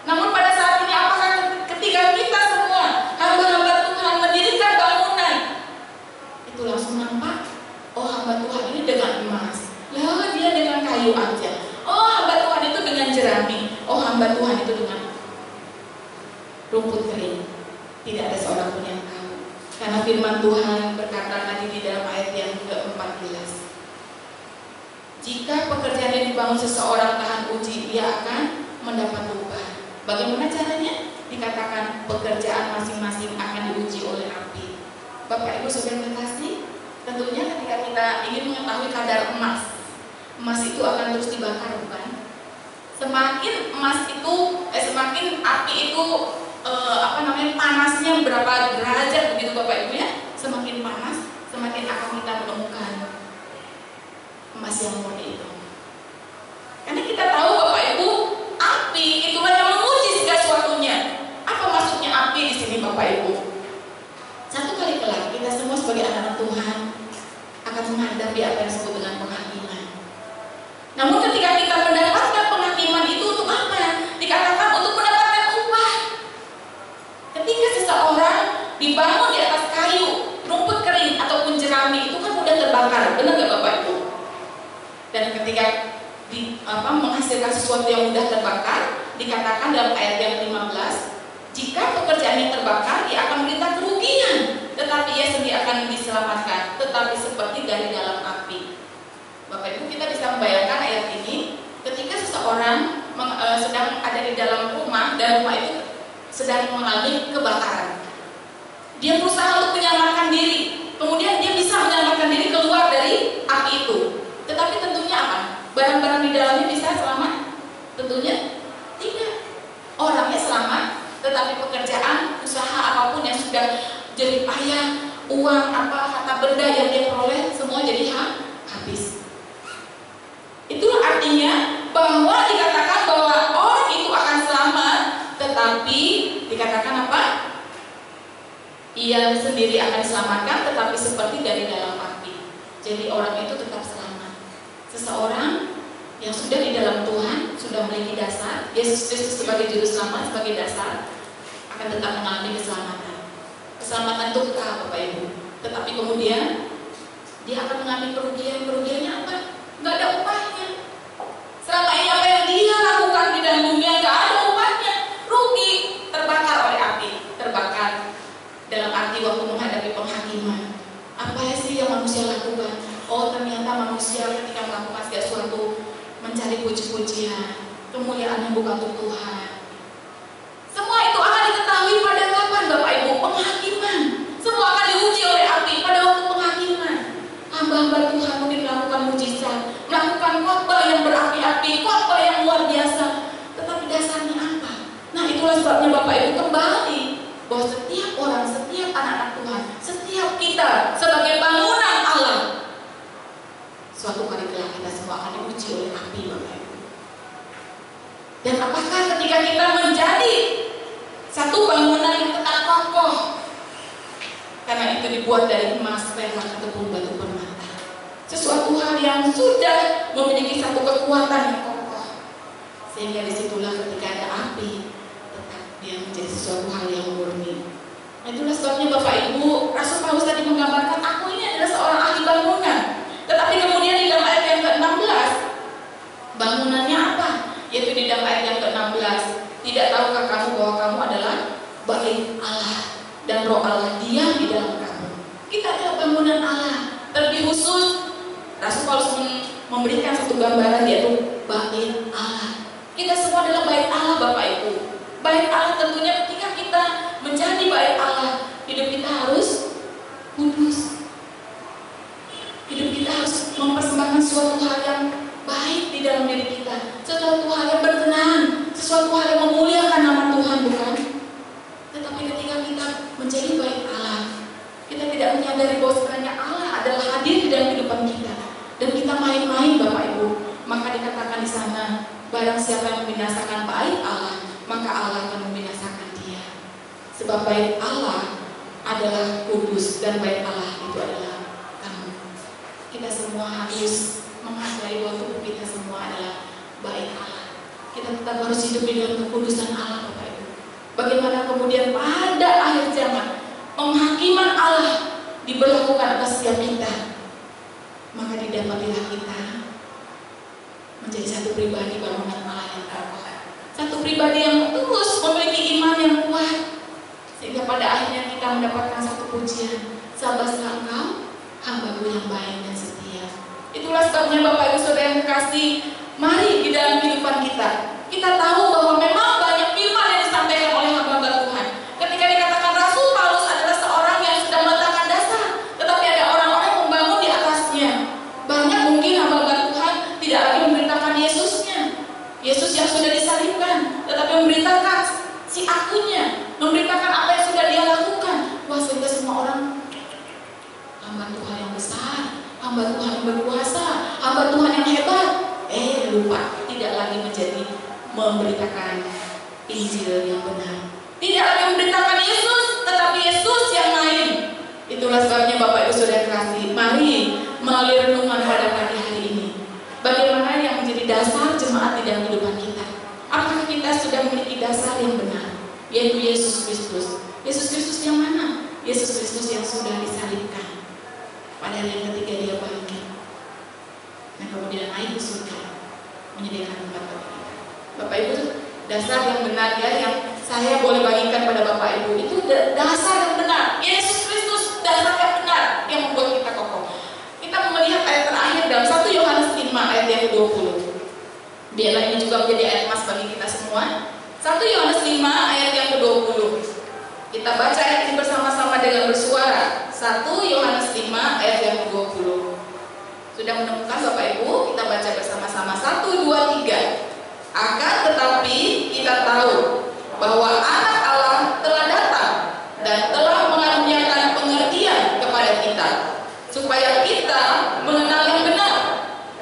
Namun pada saat ini apakah ketika kita semua hamba-hamba Tuhan mendirikan bangunan itu langsung nampak, oh hamba Tuhan ini dengan emas, lalu dia dengan kayu aja. Oh hamba Tuhan itu dengan jerami, oh hamba Tuhan itu dengan rumput kering. Tidak ada seorang pun yang tahu. Karena firman Tuhan berkata tadi di dalam ayat yang ke-14, jika pekerjaan yang dibangun seseorang tahan uji, dia akan mendapat upah. Bagaimana caranya? Dikatakan pekerjaan masing-masing akan diuji oleh api. Bapak Ibu Saudara yang terkasih, tentunya ketika kita ingin mengetahui kadar emas, emas itu akan terus dibakar, bukan? Semakin emas itu, semakin api itu panasnya berapa derajat begitu Bapak Ibu ya? Semakin panas, semakin akan kita menemukan emas yang murni itu. Karena kita tahu Bapak Ibu, api itulah yang menguji segala sesuatunya. Apa maksudnya api di sini Bapak Ibu? Satu kali kelak kita semua sebagai anak-anak Tuhan akan menghadapi apa yang disebut dengan penghakiman. Namun ketika kita mendapatkan penghakiman itu untuk apa? Dikatakan untuk mendapatkan upah. Ketika seseorang dibangun di atas kayu, rumput kering ataupun jerami, itu kan mudah terbakar, benar nggak Bapak Ibu? Dan ketika menghasilkan sesuatu yang mudah terbakar, dikatakan dalam ayat yang 15, jika pekerjaannya terbakar, ia akan menderita kerugian, tetapi ia sendiri akan diselamatkan, tetapi seperti dari dalam api. Bapak Ibu, kita bisa membayangkan ayat ini ketika seseorang sedang ada di dalam rumah dan rumah itu sedang mengalami kebakaran. Dia berusaha untuk menyelamatkan diri, kemudian dia bisa menyelamatkan diri keluar dari api itu. Tetapi tentunya apa? Barang-barang di dalamnya bisa selamat? Tentunya tidak. Orangnya selamat, tetapi pekerjaan, usaha apapun yang sudah jerih payah, uang, harta benda yang dia peroleh, semua jadi habis. Itulah artinya bahwa dikatakan bahwa orang itu akan selamat, tetapi dikatakan apa? Ia sendiri akan diselamatkan, tetapi seperti dari dalam api. Jadi orang itu tetap selamat. Seseorang yang sudah di dalam Tuhan, sudah memiliki dasar, Yesus Kristus sebagai juru selamat, sebagai dasar, akan tetap mengalami keselamatan. Keselamatan itu kekal Bapak Ibu. Tetapi kemudian dia akan mengalami kerugian. Kerugiannya apa? Nggak ada upahnya. Selama ini apa yang dia lakukan di dalam dunia nggak ada upahnya. Rugi, terbakar oleh api, terbakar. mencari puji-pujian, kemuliaan yang bukan untuk Tuhan. Semua itu akan diketahui pada kapan Bapak Ibu? Penghakiman. Semua akan diuji oleh api pada waktu penghakiman. Hamba-hamba Tuhan mungkin melakukan mujizat, melakukan khotbah yang berapi-api, khotbah yang luar biasa, tetapi dasarnya apa? Nah, itulah sebabnya Bapak Ibu kembali bahwa setiap orang, setiap anak-anak Tuhan, setiap kita sebagai bangunan Allah, suatu hari kelak kita semua akan diuji oleh api, Bapak Ibu. Dan apakah ketika kita menjadi satu bangunan yang tetap kokoh, karena itu dibuat dari emas, perak, ataupun batu permata, sesuatu hal yang sudah memiliki satu kekuatan yang kokoh, sehingga disitulah ketika ada api, tetap dia menjadi sesuatu hal yang murni. Nah, itulah sebabnya Bapak Ibu, Rasul Paulus tadi menggambarkan, aku ini adalah seorang ahli bangunan. Tetapi kemudian di dalam ayat yang ke-16, bangunannya apa? Yaitu di dalam ayat yang ke-16, tidak tahukah kamu bahwa kamu adalah bait Allah dan roh Allah diam di dalam kamu. Kita adalah bangunan Allah. Terlebih khusus Rasul Paulus memberikan satu gambaran, yaitu bait Allah. Kita semua adalah bait Allah, Bapak Ibu. Bait Allah tentunya ketika kita menjadi bait Allah, hidup kita harus kudus. Hidup kita harus mempersembahkan suatu hal yang baik di dalam diri kita, sesuatu hal yang berkenan, sesuatu hal yang memuliakan nama Tuhan, bukan? Tetapi ketika kita menjadi bait Allah, kita tidak menyadari bahwa sebenarnya Allah adalah hadir di dalam kehidupan kita, dan kita main-main, Bapak Ibu. Maka dikatakan di sana, barang siapa yang membinasakan bait Allah, maka Allah akan membinasakan dia. Sebab bait Allah adalah kudus, dan bait Allah itu adalah kamu. Kita semua harus menghargai bahwa tubuh kita semua adalah bait Allah. Kita tetap harus hidup di dalam kekudusan Allah, Bapak Ibu. Bagaimana kemudian pada akhir zaman penghakiman Allah diberlakukan atas setiap kita, maka didapatilah kita menjadi satu pribadi bangunan Allah yang kokoh, satu pribadi yang terus memiliki iman yang kuat, sehingga pada akhirnya kita mendapatkan satu pujian, sabarlah engkau, hamba-Mu yang baik dan setia. Itulah sebabnya Bapak Ibu Saudara yang kekasih, mari di dalam kehidupan kita tahu bahwa memang banyak firman yang disampaikan oleh hamba-hamba Tuhan. Ketika dikatakan Rasul Paulus adalah seorang yang sudah meletakkan dasar, tetapi ada orang-orang yang membangun di atasnya. Banyak mungkin hamba-hamba Tuhan tidak lagi memberitakan Yesusnya, Yesus yang sudah disalibkan, tetapi memberitakan si akunya, memberitakan apa yang sudah dia lakukan. Wah, sehingga semua orang, hamba Tuhan yang besar, hamba Tuhan yang berkuasa, hamba Tuhan yang hebat, lupa, tidak lagi menjadi memberitakan Injil yang benar, tidak lagi memberitakan Yesus, tetapi Yesus yang lain. Itulah sebabnya Bapak Ibu Saudara kasih, mari melalui renungan pada pagi hari ini, bagaimana yang menjadi dasar jemaat di dalam kehidupan kita. Apakah kita sudah memiliki dasar yang benar, yaitu Yesus Kristus? Yesus Kristus yang mana? Yesus Kristus yang sudah disalibkan, pada hari yang ketiga dia bangkit, dan kemudian naik ke surga, menyediakan tempat bagi kita. Bapak Ibu, dasar yang benar ya, yang saya boleh bagikan pada Bapak Ibu, itu dasar yang benar. Yesus Kristus, dasar yang benar yang membuat kita kokoh. Kita melihat ayat terakhir dalam 1 Yohanes 5 ayat yang ke-20. Biarlah ini juga menjadi ayat emas bagi kita semua. 1 Yohanes 5 ayat yang ke-20. Kita baca ayat ini bersama-sama dengan bersuara. 1 Yohanes 5 ayat yang ke-20. Sudah menemukan Bapak Ibu? Kita baca bersama-sama. 1, 2, 3. Akan tetapi kita tahu bahwa Anak Allah telah datang dan telah mengaruniakan pengertian kepada kita, supaya kita mengenal yang benar,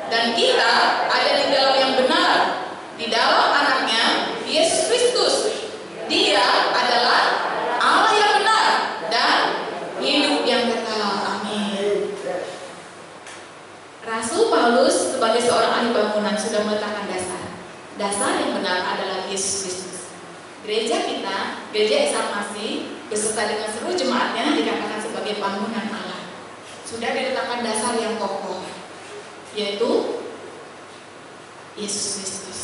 dan kita ada di dalam yang benar, di dalam Anaknya Yesus Kristus. Dia adalah Allah yang benar dan hidup yang kekal. Amin. Rasul Paulus sebagai seorang ahli bangunan sudah meletakkan dasar. Dasar yang benar adalah Yesus Kristus. Gereja kita, gereja Isa Masih, beserta dengan seluruh jemaatnya dikatakan sebagai bangunan Allah. Sudah diletakkan dasar yang kokoh, yaitu Yesus Kristus.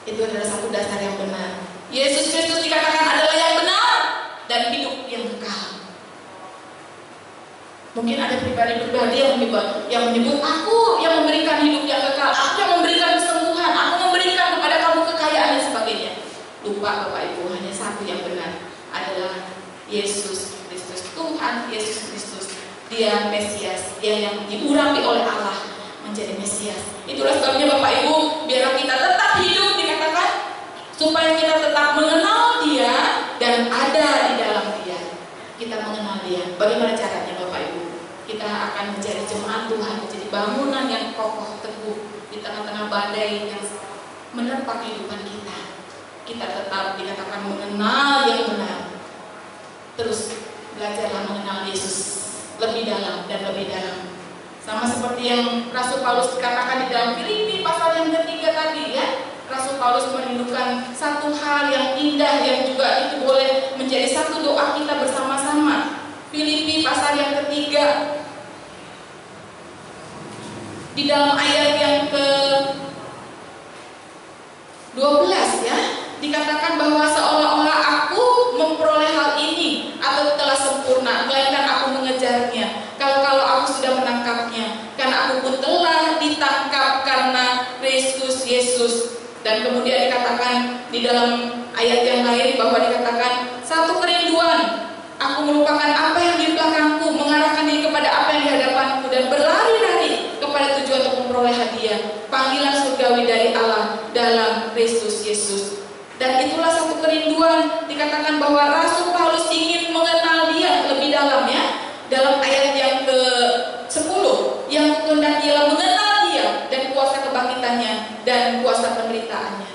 Itu adalah satu dasar yang benar. Yesus Kristus dikatakan adalah yang benar dan hidup yang kekal. Mungkin ada pribadi-pribadi yang menyebut aku yang memberikan hidup yang kekal, aku yang memberikan kesembuhan, aku memberikan kepada kamu kekayaan dan sebagainya. Lupa Bapak Ibu, hanya satu yang benar adalah Yesus Kristus, Tuhan Yesus Kristus. Dia Mesias, dia yang diurapi oleh Allah menjadi Mesias. Itulah sebabnya Bapak Ibu, biar kita tetap hidup dikatakan, supaya kita tetap mengenal Dia dan ada di dalam Dia. Kita mengenal Dia. Bagaimana caranya Bapak Ibu? Kita akan menjadi jemaat Tuhan, menjadi bangunan yang kokoh teguh di tengah-tengah badai yang menerpa kehidupan kita. Kita tetap dikatakan mengenal yang benar. Terus belajarlah mengenal Yesus lebih dalam dan lebih dalam. Sama seperti yang Rasul Paulus katakan di dalam Filipi pasal yang ketiga tadi ya. Rasul Paulus merindukan satu hal yang indah yang juga itu boleh menjadi satu doa kita bersama-sama. Filipi pasal yang ketiga, di dalam ayat yang ke-12 ya, dikatakan bahwa seolah-olah aku memperoleh hal ini atau telah sempurna, melainkan aku mengejarnya. Kalau aku sudah menangkapnya, karena aku pun telah ditangkap karena Kristus Yesus. Dan kemudian dikatakan di dalam ayat yang lain bahwa dikatakan satu kerinduan, aku melupakan apa yang di belakangku, mengarahkan diri kepada apa yang di hadapanku, dan berlari-lari kepada tujuan untuk memperoleh hadiah panggilan surgawi dari Allah dalam Kristus Yesus. Dan itulah satu kerinduan, dikatakan bahwa Rasul Paulus ingin mengenal Dia lebih dalam ya. Dalam ayat yang ke-10, yang kehendak ialah mengenal Dia dan kuasa kebangkitannya dan kuasa penderitaannya.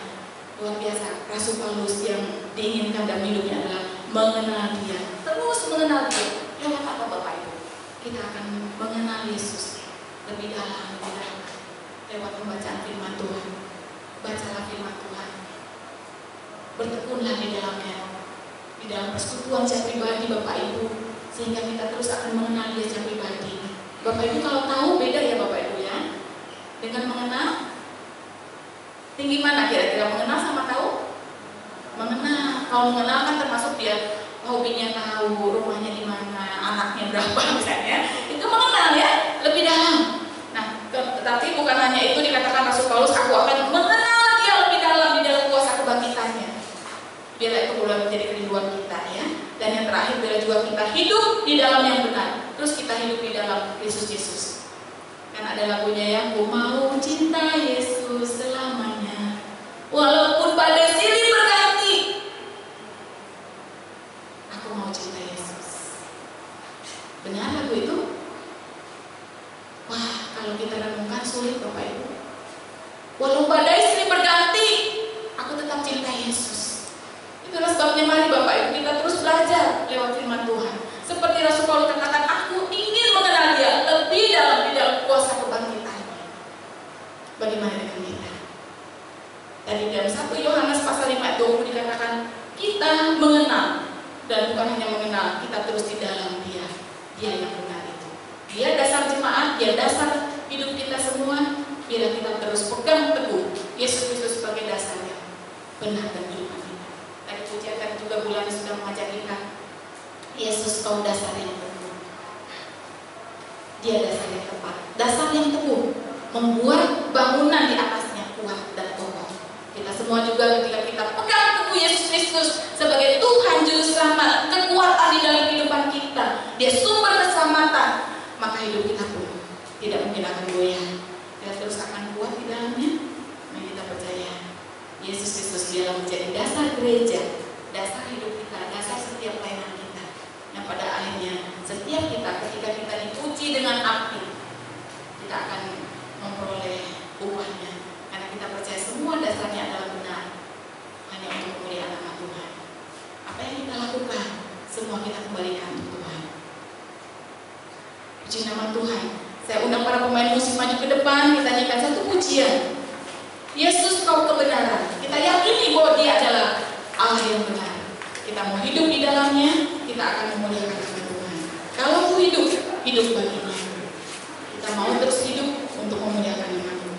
Luar biasa, Rasul Paulus yang diinginkan dalam hidupnya adalah mengenal Dia, terus mengenal Dia. Lewat apa Bapak Ibu? Kita akan mengenal Yesus lebih dalam, lewat pembacaan firman Tuhan. Bacalah firman Tuhan, bertekunlah di dalamnya, di dalam persekutuan saya pribadi Bapak Ibu, sehingga kita terus akan mengenal Dia secara pribadi. Bapak Ibu kalau tahu beda ya Bapak Ibu ya, dengan mengenal. Tinggi mana kira-kira mengenal sama tahu? Mengenal. Kalau mengenal kan termasuk dia hobinya tahu, rumahnya di mana, anaknya berapa misalnya. Itu mengenal ya, lebih dalam. Nah, tetapi bukan hanya itu, dikatakan Rasul Paulus, aku akan mengenal Dia lebih dalam di dalam kuasa kebangkitannya. Biarlah itu boleh menjadi kerinduan kita ya. Dan yang terakhir, biarlah juga kita hidup di dalam yang benar. Terus kita hidup di dalam Kristus Yesus. Kan ada lagunya ya, aku mau cinta Yesus selamanya, walaupun pada silih berganti. Aku mau cinta Yesus. Benar lagu itu? Wah, kalau kita renungkan sulit Bapak Ibu. Walau badai silih berganti, aku tetap cinta Yesus. Itulah sebabnya mari Bapak Ibu kita terus belajar lewat firman Tuhan. Seperti Rasul Paulus katakan, aku ingin mengenal Dia lebih dalam di dalam kuasa kebangkitannya. Bagaimana dengan kita? Tadi dalam 1 Yohanes pasal 5 ayat 20 dikatakan kita mengenal, dan bukan hanya mengenal, kita terus di dalam Dia. Dia yang benar itu. Dia dasar jemaat, Dia dasar hidup kita semua. Bila kita terus pegang teguh Yesus Kristus sebagai dasar yang benar dan cuma kita. Tadi pujian tadi juga bulan sudah mengajak kita, Yesus kau dasar yang teguh. Dia dasar yang tepat, dasar yang teguh, membuat bangunan di atasnya kuat dan kokoh. Kita semua juga ketika kita pegang teguh Yesus Kristus sebagai Tuhan Juru Selamat, kekuatan di dalam kehidupan kita, Dia sumber keselamatan, maka hidup kita pun tidak mungkin akan goyah. Kita terus akan kuat di dalamnya. Mari kita percaya Yesus Kristus dialah menjadi dasar gereja, dasar hidup kita, dasar setiap pelayanan kita. Yang pada akhirnya setiap kita ketika kita dipuji dengan api, kita akan memperoleh buahnya, karena kita percaya semua dasarnya adalah benar, hanya untuk kemuliaan nama Tuhan. Apa yang kita lakukan, semua kita kembalikan untuk Tuhan. Puji nama Tuhan. Saya undang para pemain musik maju ke depan, kita nyanyikan satu pujian. Yesus kau kebenaran. Kita yakini bahwa Dia adalah Allah yang benar. Kita mau hidup di dalamnya, kita akan memuliakan nama Tuhan. Kalau mau hidup, hidup baginya. Kita mau terus hidup untuk memuliakan nama Tuhan.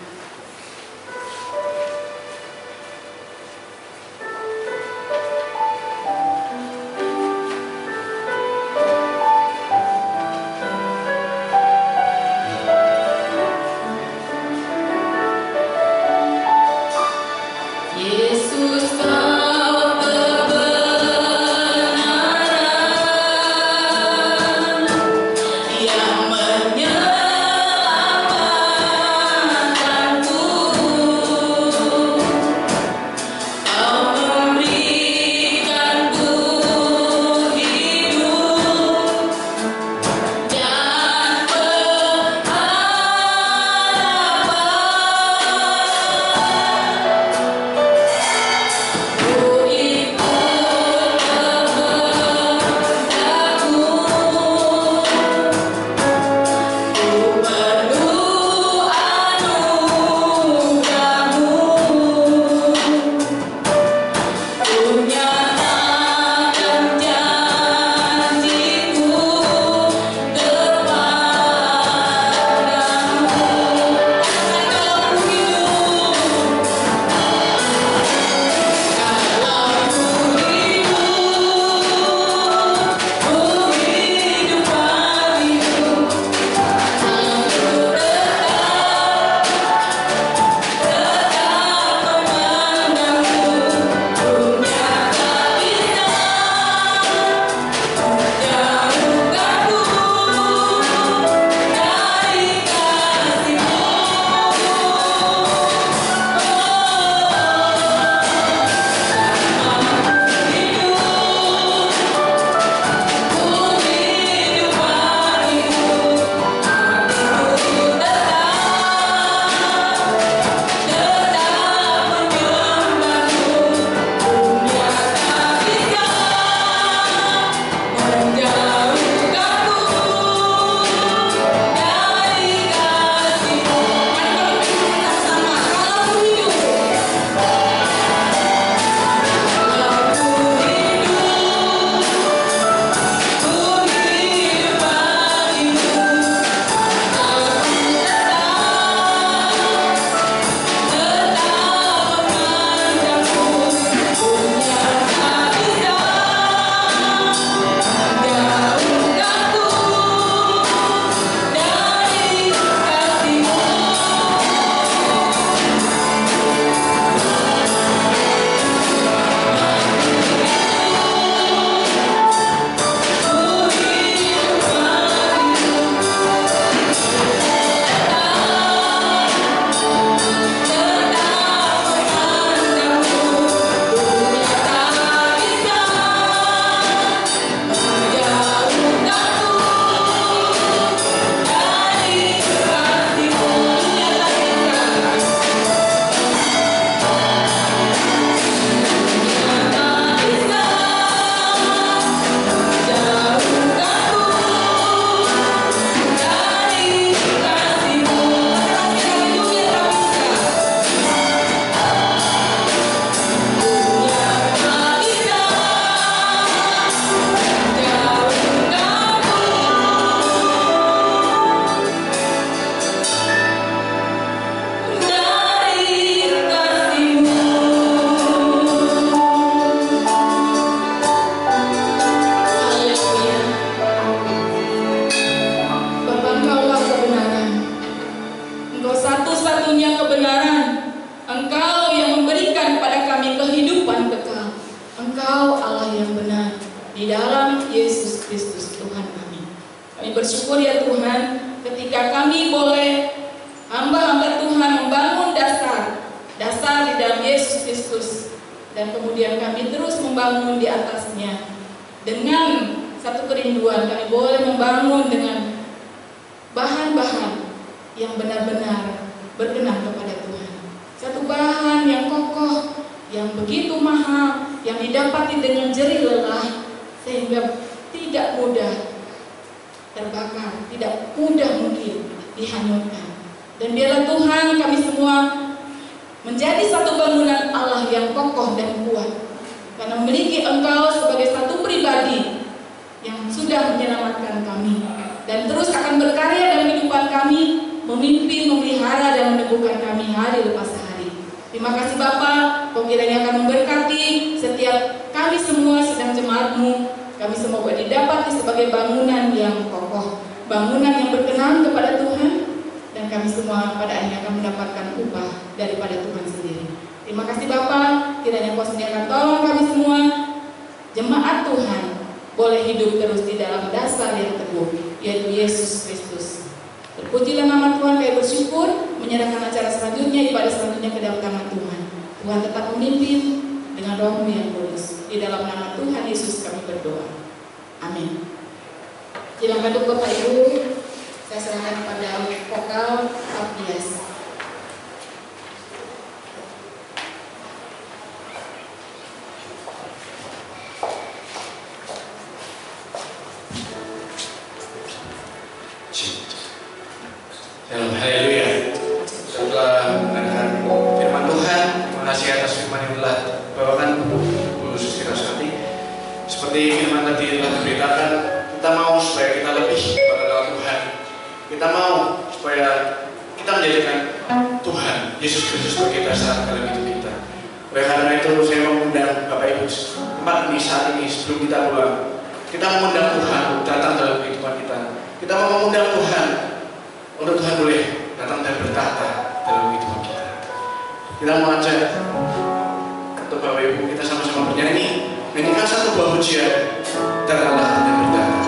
di dalam Yesus Kristus Tuhan kami. Kami bersyukur ya Tuhan ketika kami boleh hamba-hamba Tuhan membangun dasar di dalam Yesus Kristus, dan kemudian kami terus membangun di atasnya dengan satu kerinduan. Kami boleh membangun dengan bahan-bahan yang benar-benar berkenan kepada Tuhan. Satu bahan yang kokoh, yang begitu mahal, yang didapati dengan jerih lelah, sehingga tidak mudah terbakar, tidak mudah mungkin dihanyutkan. Dan biarlah Tuhan kami semua menjadi satu bangunan Allah yang kokoh dan kuat, karena memiliki Engkau sebagai satu pribadi yang sudah menyelamatkan kami dan terus akan berkarya dalam kehidupan kami, memimpin, memelihara dan meneguhkan kami hari lepas hari. Terima kasih Bapa, Kau kiranya akan memberkati setiap kami semua sedang jemaat-Mu. Kami semua boleh didapati sebagai bangunan yang kokoh, bangunan yang berkenan kepada Tuhan, dan kami semua pada akhirnya akan mendapatkan upah daripada Tuhan sendiri. Terima kasih Bapa, kiranya Kau sediakan tolong kami semua, jemaat Tuhan, boleh hidup terus di dalam dasar yang teguh, yaitu Yesus Kristus. Terpujilah nama Tuhan, kami bersyukur menyerahkan acara selanjutnya, ibadah selanjutnya ke dalam tangan Tuhan. Tuhan tetap memimpin dengan Roh-Mu yang kudus. Di dalam nama Tuhan Yesus kami berdoa. Amin. Silakan duduk Bapak Ibu. Saya serahkan pada vokal Abdias. Haleluya. Setelah mendengarkan firman Tuhan, terima kasih atas firman yang telah dibawakan Bu Susi Rasati. Seperti firman tadi telah diberitakan, kita mau supaya kita lebih mengenal Tuhan. Kita mau supaya kita menjadikan Tuhan Yesus Kristus sebagai dasar dalam hidup kita. Oleh karena itu saya mengundang Bapak Ibu tempat ini saat ini sebelum kita pulang, kita mengundang Tuhan datang dalam kehidupan kita. Kita mau mengundang Tuhan untuk Tuhan boleh datang dan bertata dalam kehidupan kita. Kita mau ajak untuk Bapak Ibu kita sama-sama bernyanyi, menyanyikan satu buah pujian, datanglah dan bertata. Datanglah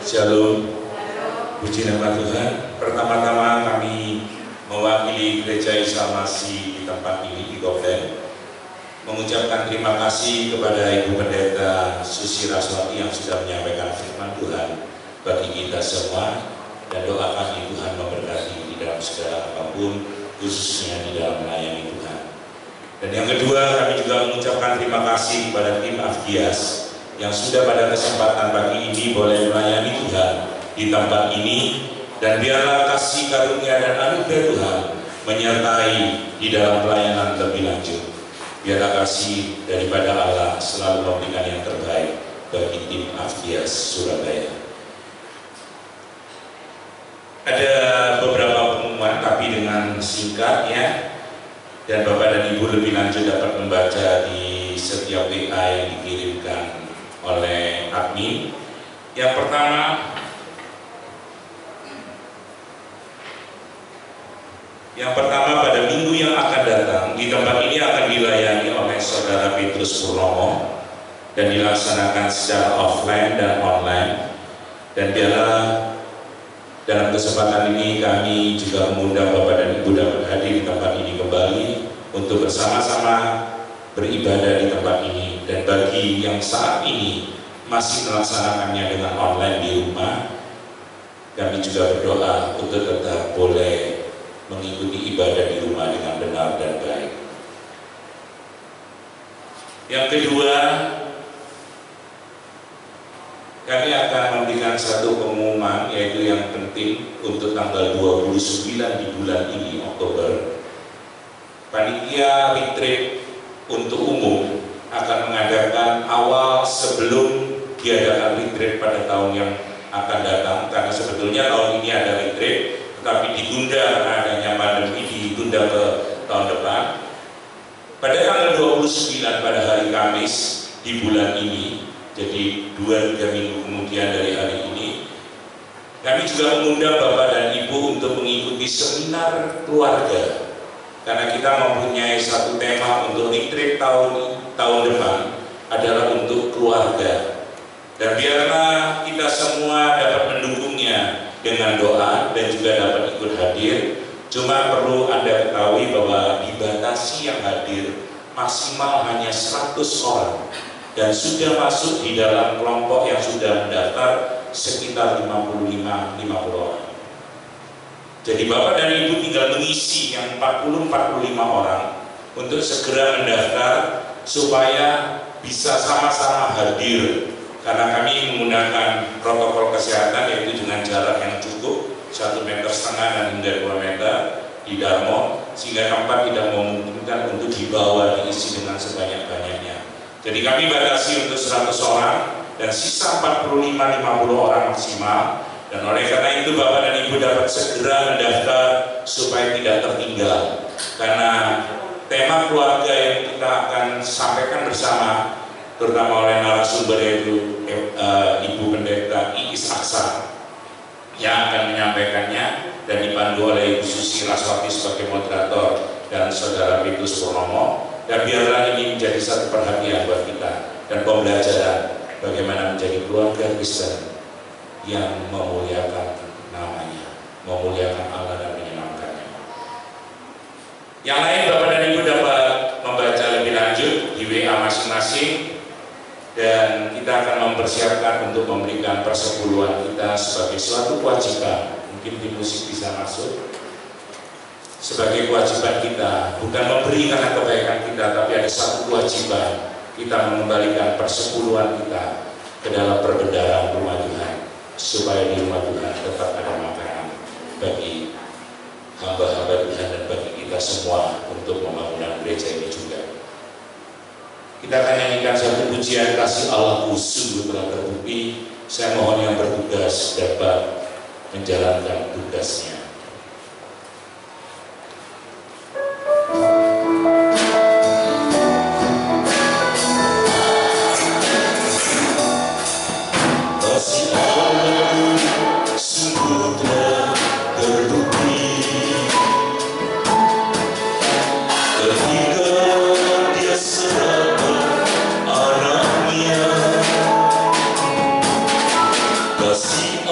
Shalom, puji nama Tuhan. Pertama-tama kami mewakili Gereja Islam Masih di tempat ini, di Goplen, mengucapkan terima kasih kepada Ibu Pendeta Susi Raswati yang sudah menyampaikan firman Tuhan bagi kita semua, dan doa kami Tuhan memberkati di dalam segala apapun, khususnya di dalam melayani Tuhan. Dan yang kedua, kami juga mengucapkan terima kasih kepada tim Afgias yang sudah pada kesempatan pagi ini boleh melayani Tuhan di tempat ini, dan biarlah kasih karunia dan anugerah Tuhan menyertai di dalam pelayanan lebih lanjut. Biarlah kasih daripada Allah selalu memberikan yang terbaik bagi tim Afgias Surabaya. Ada beberapa pengumuman tapi dengan singkat ya, dan Bapak dan Ibu lebih lanjut dapat membaca di setiap WA yang dikirimkan oleh admin. Yang pertama pada minggu yang akan datang di tempat ini akan dilayani oleh Saudara Petrus Purnomo dan dilaksanakan secara offline dan online. Dan biarlah dalam kesempatan ini kami juga mengundang Bapak dan Ibu dapat hadir di tempat ini kembali untuk bersama-sama beribadah di tempat ini. Dan bagi yang saat ini masih melaksanakannya dengan online di rumah, kami juga berdoa untuk tetap boleh mengikuti ibadah di rumah dengan benar dan baik. Yang kedua, kami akan memberikan satu pengumuman, yaitu yang penting untuk tanggal 29 di bulan ini, Oktober. Panitia retreat untuk umum akan mengadakan awal sebelum diadakan retreat pada tahun yang akan datang, karena sebetulnya tahun ini ada retreat tetapi ditunda karena adanya pandemi, ditunda ke tahun depan. Pada tanggal 29 pada hari Kamis di bulan ini, jadi 2-3 minggu kemudian dari hari ini, kami juga mengundang Bapak dan Ibu untuk mengikuti seminar keluarga. Karena kita mempunyai satu tema untuk retreat tahun depan adalah untuk keluarga. Dan biarlah kita semua dapat mendukungnya dengan doa dan juga dapat ikut hadir. Cuma perlu Anda ketahui bahwa dibatasi yang hadir maksimal hanya 100 orang. Dan sudah masuk di dalam kelompok yang sudah mendaftar sekitar 55 orang. Jadi Bapak dan Ibu tinggal mengisi yang 40-45 orang untuk segera mendaftar supaya bisa sama-sama hadir, karena kami menggunakan protokol kesehatan, yaitu dengan jarak yang cukup 1,5 meter dan hingga 2 meter di Darmo, sehingga tempat tidak memungkinkan untuk dibawa diisi dengan sebanyak-banyaknya. Jadi kami batasi untuk 100 orang dan sisa 45-50 orang maksimal. Dan oleh karena itu Bapak dan Ibu dapat segera mendaftar supaya tidak tertinggal, karena tema keluarga yang kita akan sampaikan bersama, terutama oleh narasumber yaitu Ibu Pendeta Iis Aksa yang akan menyampaikannya, dan dipandu oleh Ibu Susi Raswati sebagai moderator dan Saudara Petrus Purnomo. Dan biarlah ini menjadi satu perhatian buat kita dan pembelajaran bagaimana menjadi keluarga Kristen yang memuliakan namanya, memuliakan Allah dan menyenangkannya. Yang lain Bapak dan Ibu dapat membaca lebih lanjut di WA masing-masing, dan kita akan mempersiapkan untuk memberikan persepuluhan kita sebagai suatu kewajiban. Mungkin di musik bisa masuk. Sebagai kewajiban kita, bukan memberi karena kebaikan kita, tapi ada satu kewajiban, kita mengembalikan persepuluhan kita ke dalam perbendaharaan rumah Tuhan, supaya di rumah Tuhan tetap ada makanan bagi hamba-hamba Tuhan dan bagi kita semua untuk pembangunan gereja ini juga. Kita akan nyanyikan satu pujian, kasih Allahku sungguh telah terbukti. Saya mohon yang bertugas dapat menjalankan tugasnya. Kasih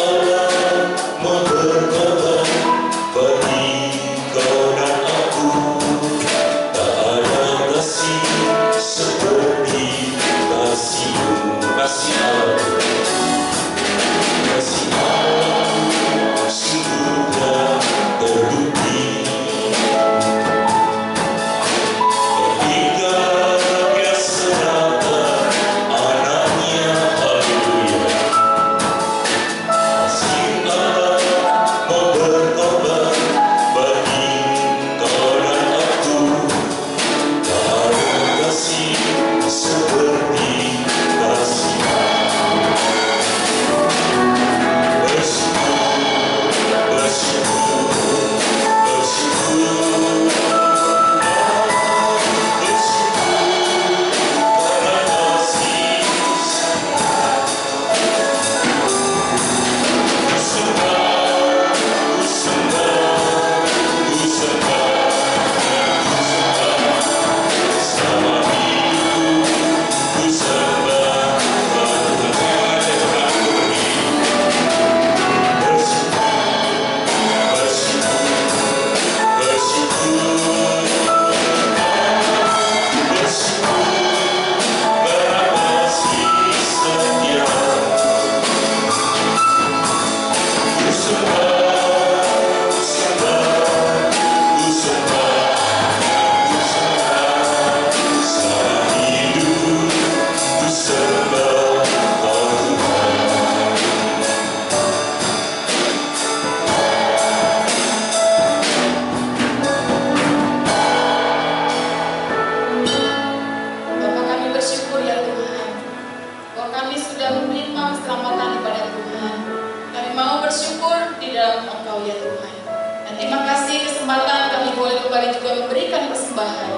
hari juga memberikan persembahan.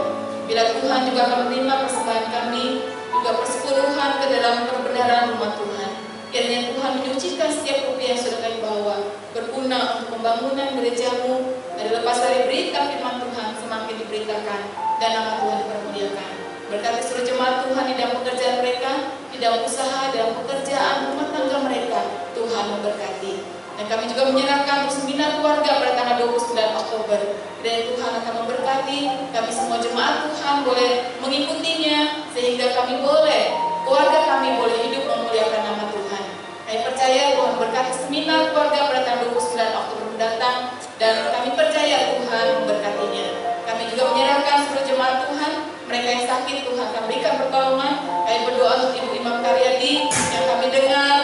Bila Tuhan juga akan menerima persembahan kami, juga persepuluhan ke dalam perbenaran rumah Tuhan. Kiranya Tuhan menyucikan setiap rupiah yang sudah kami bawa, berguna untuk pembangunan gereja-Mu. Dari lepas dari berita firman Tuhan semakin diberitakan dan nama Tuhan dipermuliakan. Berkati seluruh jemaat Tuhan di dalam pekerjaan mereka, di dalam usaha, dalam pekerjaan rumah tangga mereka. Tuhan memberkati. Dan kami juga menyerahkan untuk seminar keluarga pada tanggal 29 Oktober. Dan Tuhan akan memberkati kami semua jemaat Tuhan boleh mengikutinya, sehingga kami boleh, keluarga kami boleh hidup memuliakan nama Tuhan. Kami percaya Tuhan berkati seminar keluarga pada tanggal 29 Oktober mendatang, dan kami percaya Tuhan memberkatinya. Kami juga menyerahkan seluruh jemaat Tuhan, mereka yang sakit Tuhan akan berikan pertolongan. Kami berdoa untuk Ibu Imam Karyadi yang kami dengar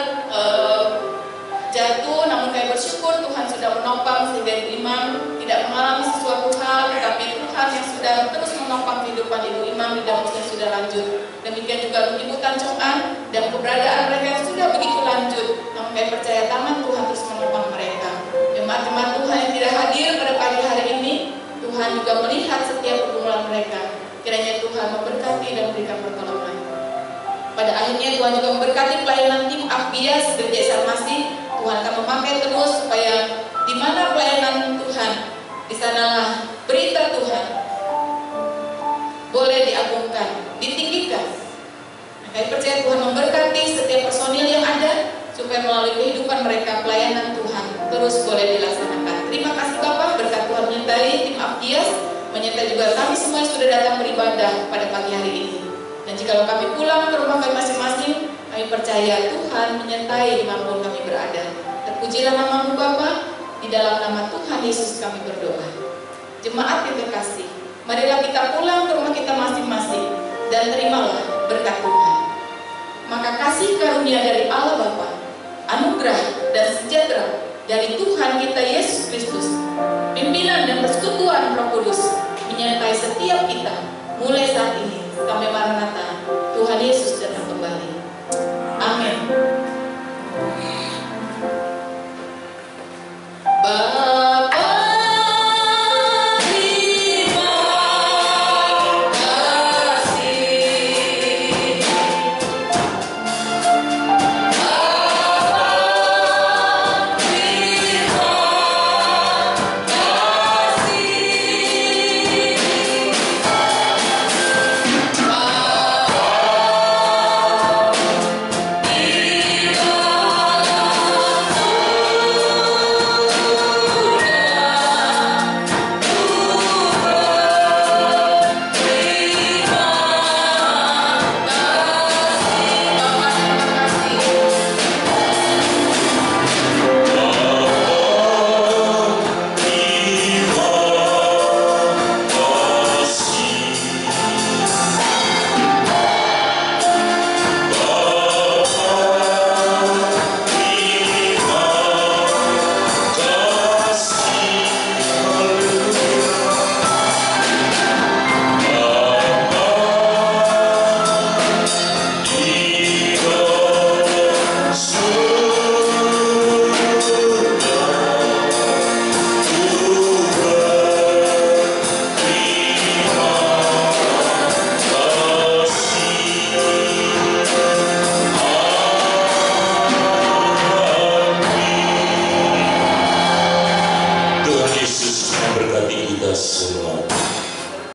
jatuh, namun kami bersyukur Tuhan sudah menopang sehingga Ibu Imam tidak mengalami sesuatu hal, tetapi Tuhan yang sudah terus menopang kehidupan Ibu Imam di dalam usia yang sudah lanjut. Demikian juga untuk Ibu Tan Chong An dan keberadaan mereka yang sudah begitu lanjut, namun kami percaya tangan Tuhan terus menopang mereka. Jemaat-jemaat Tuhan yang tidak hadir pada pagi hari ini, Tuhan juga melihat setiap pergumulan mereka. Kiranya Tuhan memberkati dan memberikan pertolongan. Pada akhirnya Tuhan juga memberkati pelayanan tim Akbias Gereja Isa Masih. Tuhan akan memakai terus supaya di mana pelayanan Tuhan, di sanalah berita Tuhan boleh diagungkan, ditinggikan. Kami percaya Tuhan memberkati setiap personil yang ada supaya melalui kehidupan mereka pelayanan Tuhan terus boleh dilaksanakan. Terima kasih Bapak, berkat Tuhan menyertai tim Akbias, menyertai juga kami semua yang sudah datang beribadah pada pagi hari ini. Dan jika kami pulang ke rumah kami masing-masing, kami percaya Tuhan menyertai dimanapun kami berada. Terpujilah nama-Mu Bapa, di dalam nama Tuhan Yesus kami berdoa. Jemaat yang terkasih, marilah kita pulang ke rumah kita masing-masing dan terimalah berkat Tuhan. Maka kasih karunia dari Allah Bapa, anugerah dan sejahtera dari Tuhan kita Yesus Kristus, pimpinan dan persekutuan